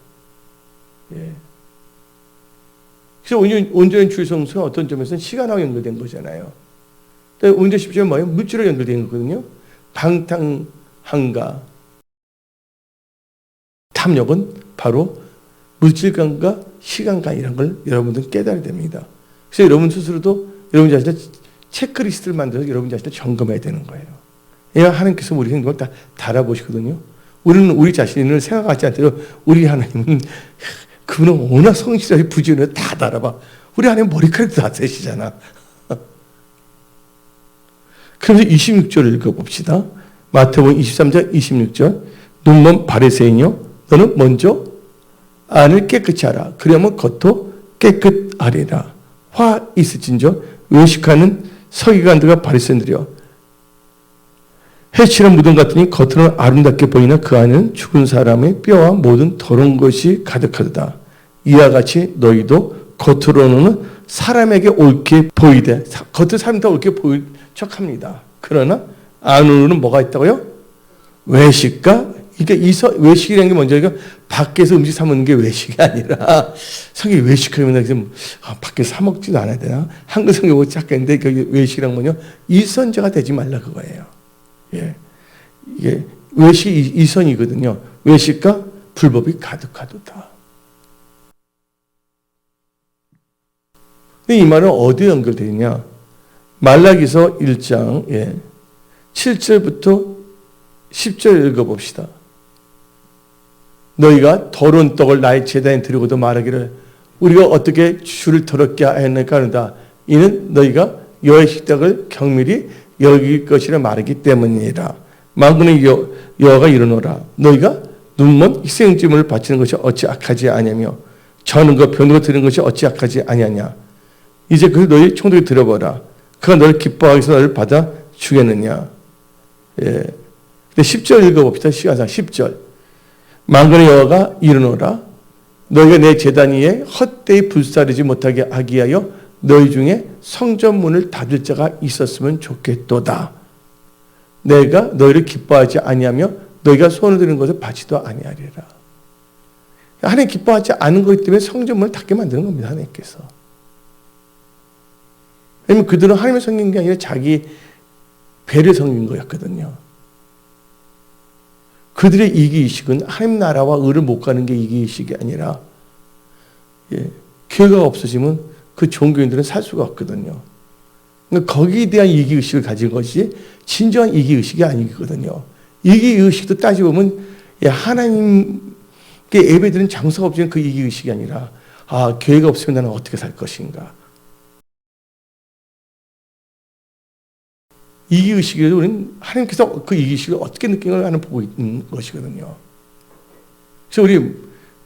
그래서 온전한 주의 성수는 어떤 점에서는 시간하고 연결된 거잖아요. 온전한 십자가는 뭐예요? 물질로 연결된 거거든요. 방탕함과 탐욕은 바로 물질관과 시간관이라는 걸 여러분들은 깨달아야 됩니다. 그래서 여러분 스스로도 여러분 자신의 체크리스트를 만들어서 여러분 자신을 점검해야 되는 거예요. 하나님께서 우리 행동을 다 달아보시거든요. 우리는 우리 자신을 생각하지 않도록 우리 하나님은 그분은 워낙 성실하게 부지런히 다 달아봐. 우리 하나님 머리카락도 다 세시잖아. 그래서 26절을 읽어봅시다. 마태복음 23장 26절. 눈먼 바리새인이여 너는 먼저 안을 깨끗이 하라. 그러면 겉도 깨끗하리라. 화 있을진저 외식하는 서기관들과 바리새인들이여 해치는 무덤 같으니 겉으로는 아름답게 보이나 그 안에는 죽은 사람의 뼈와 모든 더러운 것이 가득하다. 이와 같이 너희도 겉으로는 사람에게 옳게 보이되 겉으로 사람이 다 옳게 보일 척합니다. 그러나 안으로는 뭐가 있다고요? 외식과 그러니까 외식이라는 게 먼저 밖에서 음식 사 먹는 게 외식이 아니라 성경이 외식하면 밖에서 사 먹지도 않아야 되나? 한글 성경 보고 착각했는데 그 외식이란 뭐냐? 이선자가 되지 말라 그거예요. 이게 외식이 이선이거든요. 외식과 불법이 가득하도다. 이 말은 어디에 연결되느냐? 말라기서 1장 7절부터 10절 읽어봅시다. 너희가 더러운 떡을 나의 제단에 드리고도 말하기를 우리가 어떻게 주를 더럽게 하였나이까 하는다. 이는 너희가 여호와의 식탁을 경밀히 여길 것이라 말하기 때문이라. 만군의 여호와가 이르노라. 너희가 눈먼 희생제물을 바치는 것이 어찌 악하지 아니하며 저는 것 변호가 드리는 것이 어찌 악하지 아니하냐. 이제 그 너희 총독이 들어보라. 그가 너를 기뻐하기 위해서 너를 받아 주겠느냐. 근데 10절 읽어봅시다. 시간상 10절. 만군의 여호와가 이르노라. 너희가 내 제단 위에 헛되이 불사르지 못하게 하기 위하여 너희 중에 성전문을 닫을 자가 있었으면 좋겠도다. 내가 너희를 기뻐하지 아니하며 너희가 손을 드는 것을 받지도 아니하리라. 하나님 기뻐하지 않은 것 때문에 성전문을 닫게 만드는 겁니다. 하나님께서. 왜냐하면 그들은 하나님의 섬긴 게 아니라 자기 배를 섬긴 거였거든요. 그들의 이기의식은 하나님 나라와 의를 못 가는 게 이기의식이 아니라 교회가 없어지면 그 종교인들은 살 수가 없거든요. 그러니까 거기에 대한 이기의식을 가진 것이 진정한 이기의식이 아니거든요. 이기의식도 따져보면 하나님께 예배드리는 장소가 없으면 그 이기의식이 아니라 교회가 없으면 나는 어떻게 살 것인가. 이기의식에도 우리는 하나님께서 그 이기의식을 어떻게 느끼는 걸 보고 있는 것이거든요. 그래서 우리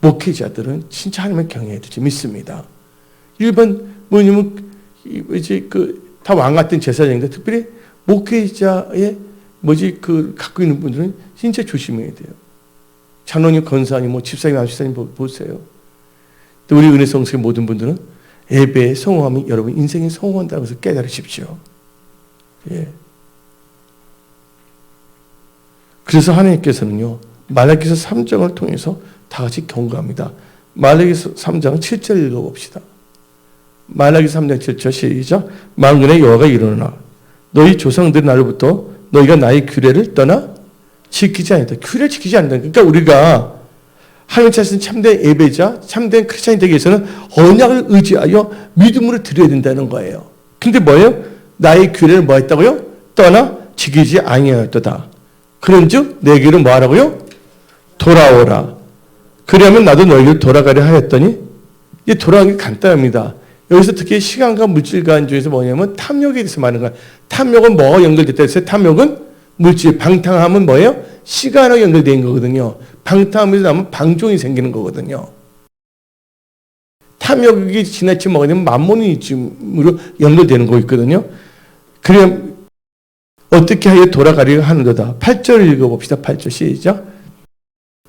목회자들은 진짜 하나님을 경외해야 되지 믿습니다. 일반 뭐냐면 이제 다 왕 같은 제사장인데 특별히 목회자의 갖고 있는 분들은 진짜 조심해야 돼요. 장로님, 권사님, 집사님, 안수사님 보세요. 또 우리 은혜성수의 모든 분들은 예배에 성공하면 여러분 인생이 성공한다고 해서 깨달으십시오. 예. 그래서 하나님께서는요, 말라기서 3장을 통해서 다 같이 경고합니다. 말라기서 3장 7절 읽어봅시다. 말라기서 3장 7절 시작. 만군의 여호와가 이르노라. 너희 조상들이 나로부터 너희가 나의 규례를 떠나 지키지 않았다. 규례를 지키지 않는다. 그러니까 우리가 하나님 찾으신 참된 예배자, 참된 크리스찬이 되기 위해서는 언약을 의지하여 믿음으로 드려야 된다는 거예요. 근데 뭐예요? 나의 규례를 뭐 했다고요? 떠나 지키지 아니하였도다. 그런즉 내게로 뭐 하라고요? 돌아오라. 그러면 나도 너희를 돌아가려 하였더니, 이게 돌아가는 게 간단합니다. 여기서 특히 시간과 물질관 중에서 뭐냐면 탐욕에 대해서 말하는 거예요. 탐욕은 뭐가 연결됐다 했어요? 탐욕은 물질, 방탕함은 뭐예요? 시간하고 연결된 거거든요. 방탕함에서 나면 방종이 생기는 거거든요. 탐욕이 지나치게 뭐가 되면 만몬이즘으로 연결되는 거 있거든요. 그래 어떻게 하여 돌아가려 하는도다. 8절을 읽어봅시다. 8절 시작.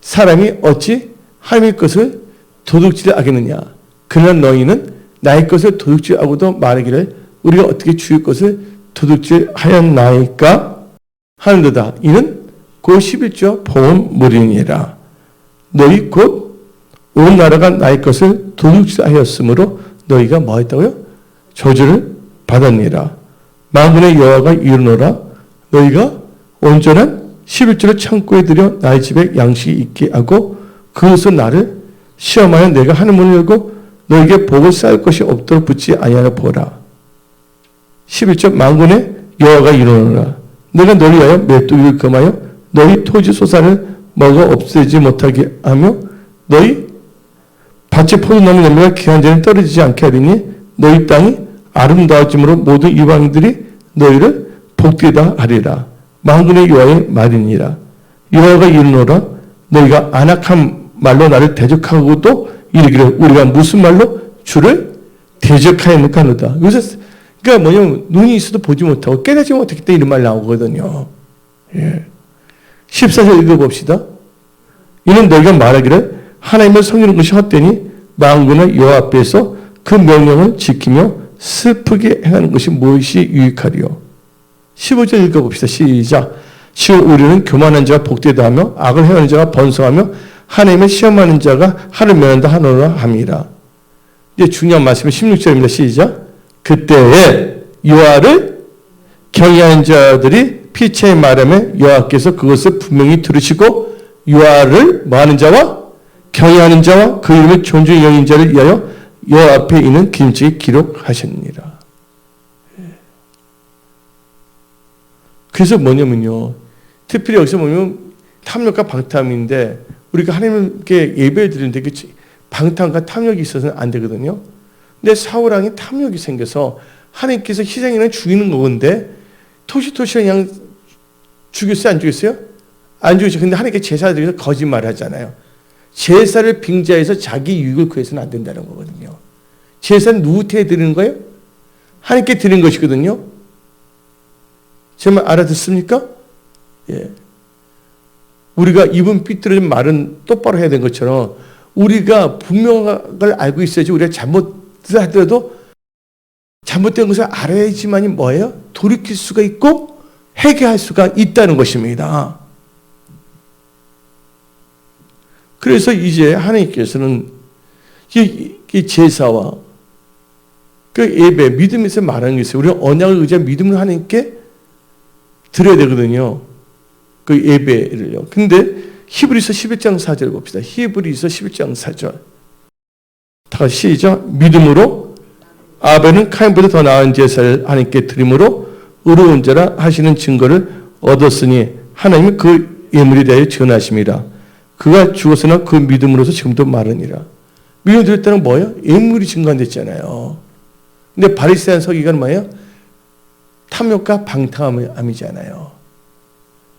사람이 어찌 하나님의 것을 도둑질하겠느냐. 그러나 너희는 나의 것을 도둑질하고도 말하기를 우리가 어떻게 주의 것을 도둑질하였나이까 하는도다. 이는 곧 11조 보험물이니라. 너희 곧 온 나라가 나의 것을 도둑질하였으므로 너희가 뭐 했다고요? 저주를 받았니라. 만군의 여호와가 이르노라. 너희가 온전한 11조를 창고에 들여 나의 집에 양식이 있게 하고 그것으로 나를 시험하여 내가 하는 문을 열고 너에게 복을 쌓을 것이 없도록 붙지 아니하여 보라. 11절 만군의 여호와가 이르노라. 내가 너를 위하여 메뚜기를 금하여 너희 토지 소산을 먹어 없애지 못하게 하며 너희 밭에 포도나무 열매가 기한 전에 떨어지지 않게 하리니 너희 땅이 아름다워짐으로 모든 이방인들이 너희를 복되다 하리라. 만군의 여호와의 말이니라. 여호와가 이르노라. 너희가 안악한 말로 나를 대적하고도 이르기를 우리가 무슨 말로 주를 대적하였는가 하노다. 여기서 그러니까 뭐냐면 눈이 있어도 보지 못하고 깨닫지 못했기 때문에 이런 말 나오거든요. 예. 14절 읽어봅시다. 이는 너희가 말하기를 하나님을 섬기는 것이 헛되니 만군의 여호와 앞에서 그 명령을 지키며 슬프게 행하는 것이 무엇이 유익하리요. 15절 읽어봅시다. 시작. 시오 우리는 교만한 자가 복되다 하며 악을 행하는 자가 번성하며 하나님을 시험하는 자가 하를 면한다 하노라 함이라. 이제 중요한 말씀은 16절입니다. 시작. 그때에 여호와를 경외하는 자들이 피차에 말하며 여호와께서 그것을 분명히 들으시고 여호와를 뭐하는 자와 경외하는 자와 그 이름을 존중히 여기는 자를 위하여 여호와 앞에 있는 기름책에 기록하셨느니라. 그래서 뭐냐면요. 특별히 여기서 보면 탐욕과 방탕인데 우리가 하나님께 예배를 드리는데 방탕과 탐욕이 있어서는 안 되거든요. 근데 사울왕이 탐욕이 생겨서 하나님께서 희생이는 죽이는 건데 토시토시 그냥 죽였어요? 안 죽였어요? 안 죽였어요. 근데 하나님께 제사를 드려서 거짓말을 하잖아요. 제사를 빙자해서 자기 유익을 구해서는 안 된다는 거거든요. 제사는 누구한테 드리는 거예요? 하나님께 드리는 것이거든요. 제 말 알아듣습니까? 예. 우리가 입은 삐뚤어진 말은 똑바로 해야 되는 것처럼 우리가 분명을 알고 있어야지 우리가 잘못을 하더라도 잘못된 것을 알아야지만이 뭐예요? 돌이킬 수가 있고 회개할 수가 있다는 것입니다. 그래서 이제 하나님께서는 이 제사와 그 예배, 믿음에서 말하는 게 있어요. 우리가 언약을 의지한 믿음을 하나님께 드려야 되거든요. 그 예배를요. 근데 히브리서 11장 4절 봅시다. 히브리서 11장 4절. 다 같이 시작. 믿음으로 아벨은 카인보다 더 나은 제사를 하나님께 드림으로 의로운 자라 하시는 증거를 얻었으니 하나님은 그 예물에 대하여 전하심이라. 그가 죽었으나 그 믿음으로서 지금도 말하니라. 믿음 드렸다는 뭐예요? 예물이 증거됐잖아요. 근데 바리새인 서기관은 뭐예요? 탐욕과 방탕함이잖아요.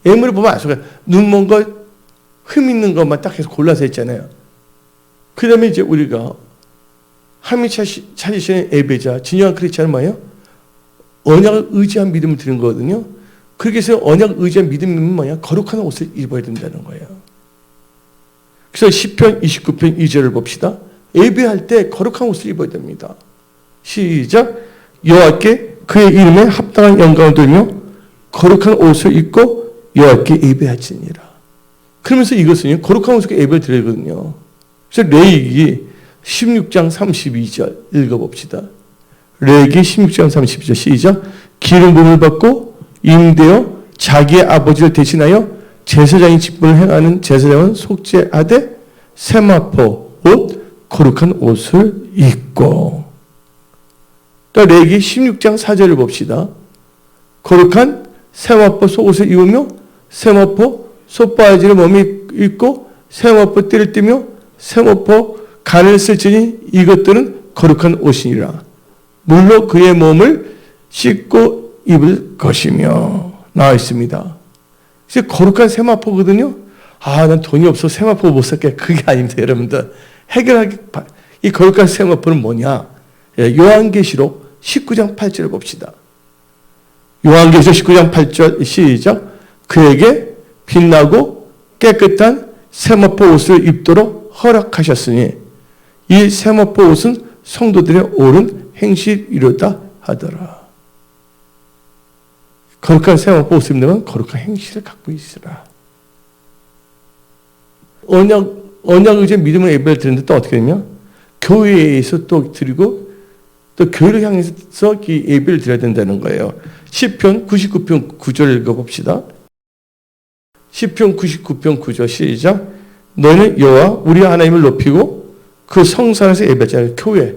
예물을 보면 알 수가 있어요. 눈 먼 거, 흠 있는 것만 딱 해서 골라서 했잖아요. 그 다음에 이제 우리가 하나님이 찾으시는 예배자, 진정한 크리스찬은 뭐예요? 언약을 의지한 믿음을 드리는 거거든요. 그렇게 해서 언약을 의지한 믿음은 뭐냐? 거룩한 옷을 입어야 된다는 거예요. 그래서 시편 29편 2절을 봅시다. 예배할 때 거룩한 옷을 입어야 됩니다. 시작. 여호와께 그의 이름에 합당한 영광을 돌며 거룩한 옷을 입고 여호와께 예배하지니라. 그러면서 이것은 거룩한 옷을 예배를 드리거든요. 그래서 레위기 16장 32절 읽어봅시다. 레위기 16장 32절 시작. 기름 부음을 받고 임대어 자기의 아버지를 대신하여 제사장이 직분을 행하는 제사장은 속죄하되 세마포 옷 거룩한 옷을 입고. 또 레위기 16장 4절을 봅시다. 거룩한 세마포 속옷을 입으며 세마포 솥바지를 몸에 입고 세마포 띠를 띠며 세마포 간을 쓸지니 이것들은 거룩한 옷이니라. 물로 그의 몸을 씻고 입을 것이며 나와 있습니다. 이제 거룩한 세마포거든요. 난 돈이 없어 세마포 못 살게. 그게 아닙니다, 여러분들. 이 거룩한 세마포는 뭐냐? 요한계시록 19장 8절을 봅시다. 요한계시록 19장 8절 시작. 그에게 빛나고 깨끗한 세마포 옷을 입도록 허락하셨으니 이 세마포 옷은 성도들의 옳은 행실이로다 하더라. 거룩한 세마포 옷을 입는 거룩한 행실을 갖고 있으라. 언약 이제 믿음의 예배를 드리는데 또 어떻게 되냐? 교회에서 또 드리고 또 교회를 향해서 예배를 드려야 된다는 거예요. 시편 99편 9절 읽어봅시다. 시편 99편 9절 시작. 너희는 여호와 우리 하나님을 높이고 그 성산에서 예배자의 교회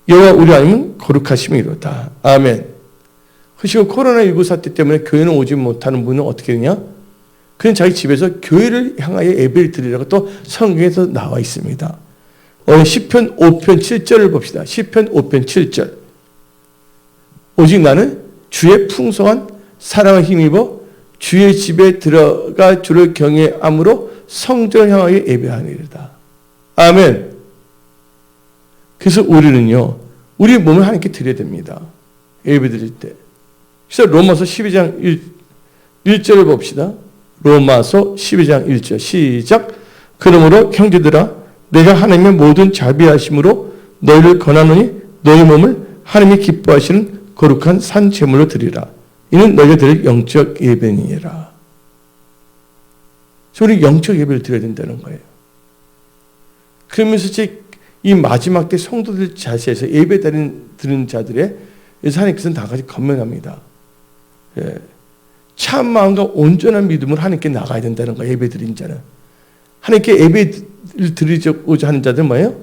여호와 우리 하나님은 거룩하심이로다. 아멘. 그리고 코로나19 사태 때문에 교회는 오지 못하는 분은 어떻게 되냐? 그는 자기 집에서 교회를 향하여 예배를 드리라고 또 성경에서 나와 있습니다. 시편 5편 7절을 봅시다. 시편 5편 7절. 오직 나는 주의 풍성한 사랑을 힘입어 주의 집에 들어가 주를 경외함으로 성전을 향하여 예배하리이다. 아멘. 그래서 우리는요, 우리 몸을 하나님께 드려야 됩니다. 예배 드릴 때. 그래서 로마서 12장 1절을 봅시다. 로마서 12장 1절 시작. 그러므로 형제들아 내가 하나님의 모든 자비하심으로 너희를 권하노니 너희 몸을 하나님이 기뻐하시는 거룩한 산 제물로 드리라. 이는 너희가 드릴 영적 예배니라. 우리 영적 예배를 드려야 된다는 거예요. 그러면서 이 마지막 때 성도들 자세에서 예배 드리는 자들의 하나님께서는 다 같이 건면합니다. 참 마음과 온전한 믿음으로 하나님께 나가야 된다는 거예요. 예배 드린 자는. 하나님께 예배를 드리고자 하는 자들은 뭐예요?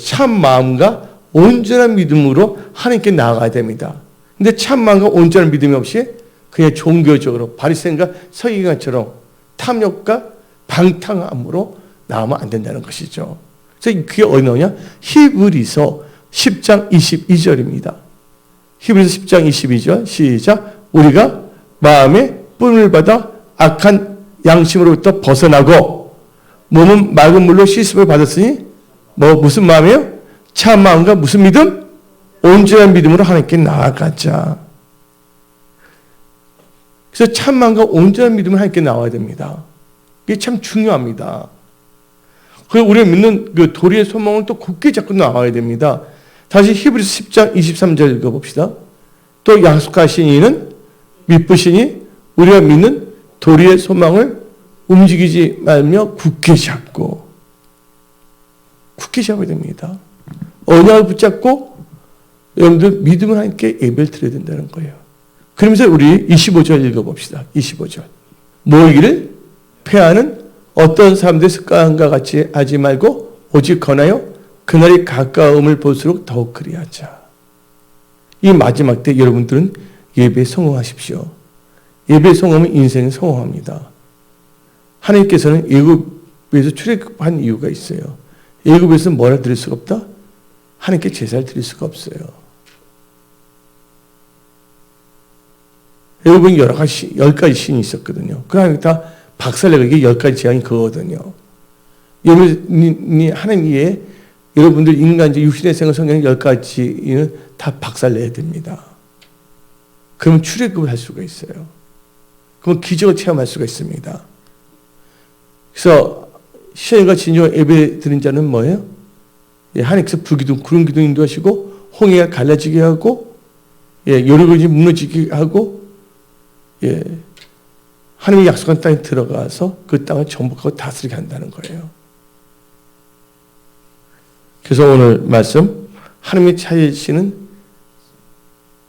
참 마음과 온전한 믿음으로 하나님께 나가야 됩니다. 근데 참 마음과 온전한 믿음이 없이 그냥 종교적으로 바리새인과 서기관처럼 탐욕과 방탕함으로 나오면 안 된다는 것이죠. 그래서 그게 어디 나오냐? 히브리서 10장 22절입니다. 히브리서 10장 22절 시작. 우리가 마음의 뿜을 받아 악한 양심으로부터 벗어나고 몸은 맑은 물로 씻음을 받았으니 무슨 마음이에요? 참 마음과 무슨 믿음? 온전한 믿음으로 하나님께 나아가자. 그래서 참 마음과 온전한 믿음으로 하나님께 나와야 됩니다. 이게 참 중요합니다. 그리고 우리가 믿는 그 도리의 소망을 또 굳게 잡고 나와야 됩니다. 다시 히브리서 10장 23절 읽어봅시다. 또 약속하신 이는 미쁘시니 우리가 믿는 도리의 소망을 움직이지 말며 굳게 잡고 굳게 잡아야 됩니다. 언약을 붙잡고 여러분들 믿음을 하나님께 예배를 드려야 된다는 거예요. 그러면서 우리 25절 읽어봅시다. 25절. 모이기를 패하는 어떤 사람들의 습관과 같이 하지 말고 오직 권하여 그날이 가까움을 볼수록 더욱 그리하자. 이 마지막 때 여러분들은 예배에 성공하십시오. 예배에 성공하면 인생은 성공합니다. 하나님께서는 애굽에서 출애굽한 이유가 있어요. 애굽에서 뭐라 드릴 수가 없다? 하나님께 제사를 드릴 수가 없어요. 애굽은 여러 가지 10가지 신이 있었거든요. 그 하나님 다 박살내고 이게 10가지 재앙이 그거거든요. 여러분이 하나님 위에 여러분들 인간적 육신의 생을 성경의 10가지는 다 박살내야 됩니다. 그러면 출애굽을 할 수가 있어요. 그러면 기적을 체험할 수가 있습니다. 그래서 신과 진정한 예배 드린 자는 뭐예요? 예, 하나님께서 불기둥, 구름 기둥 인도하시고 홍해가 갈라지게 하고, 예, 여리고지 무너지게 하고, 예, 하나님의 약속한 땅에 들어가서 그 땅을 정복하고 다스리게 한다는 거예요. 그래서 오늘 말씀, 하나님이 찾으시는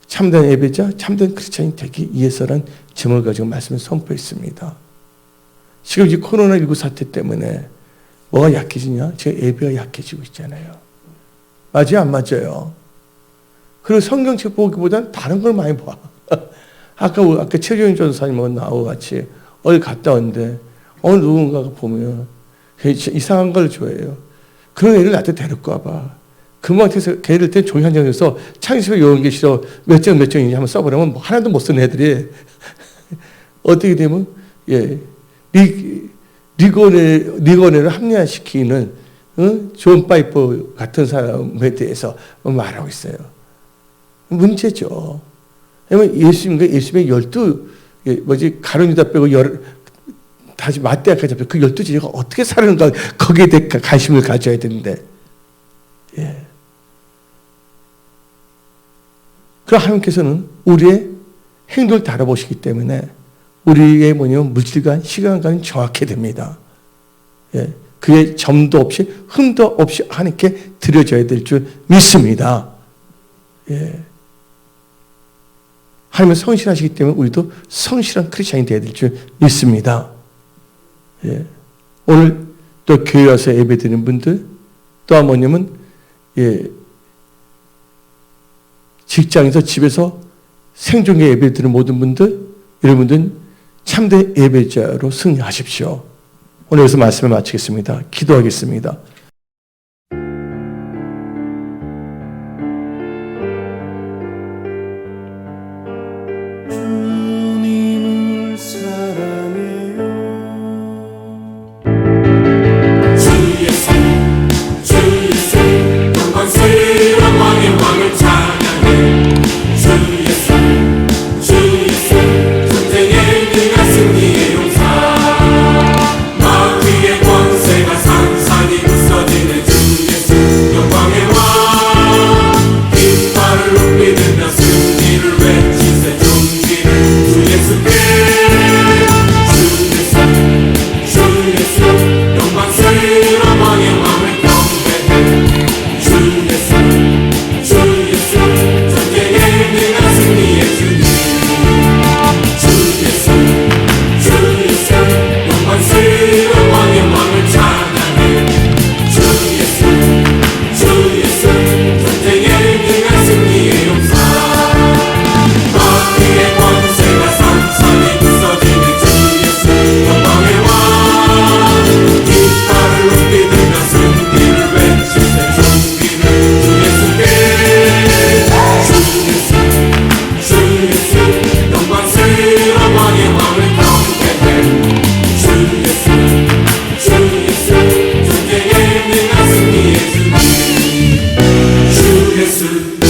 참된 예배자, 참된 크리스찬이 되기 위해서란 제목을 가지고 말씀을 선포했습니다. 지금 이 코로나19 사태 때문에 뭐가 약해지냐? 지금 예배가 약해지고 있잖아요. 맞아요? 안 맞아요? 그리고 성경책 보기보다는 다른 걸 많이 봐. 아까 최경영 전사님하고 나하고 같이 어디 갔다 왔는데 어느 누군가가 보면 이상한 걸 좋아해요. 그런 애를 나한테 데리고 와봐. 금방에서 걔를 때 종이 한 장에서 창의식을 요런 게 싫어. 몇 장인지 한번 써보려면 뭐 하나도 못 쓰는 애들이 어떻게 되면, 예, 리거네를 합리화시키는, 존 파이퍼 같은 사람에 대해서 말하고 있어요. 문제죠. 왜냐면 예수님의 12, 가룟유다 빼고 다시 마태아까지 그 12제자가 어떻게 살았는가, 거기에 대해 관심을 가져야 되는데, 예. 그럼 하나님께서는 우리의 행동을 다뤄보시기 때문에 우리의 물질관, 시간관이 정확해야 됩니다. 예. 그의 점도 없이, 흠도 없이 하나님께 드려져야 될 줄 믿습니다. 예. 하나님은 성실하시기 때문에 우리도 성실한 크리스찬이 되어야 될 줄 믿습니다. 예. 오늘 또 교회 와서 예배 드리는 분들, 또 뭐냐면, 예, 직장에서 집에서 생존계 예배 드리는 모든 분들, 여러분들은 참된 예배자로 승리하십시오. 오늘 여기서 말씀을 마치겠습니다. 기도하겠습니다. 예수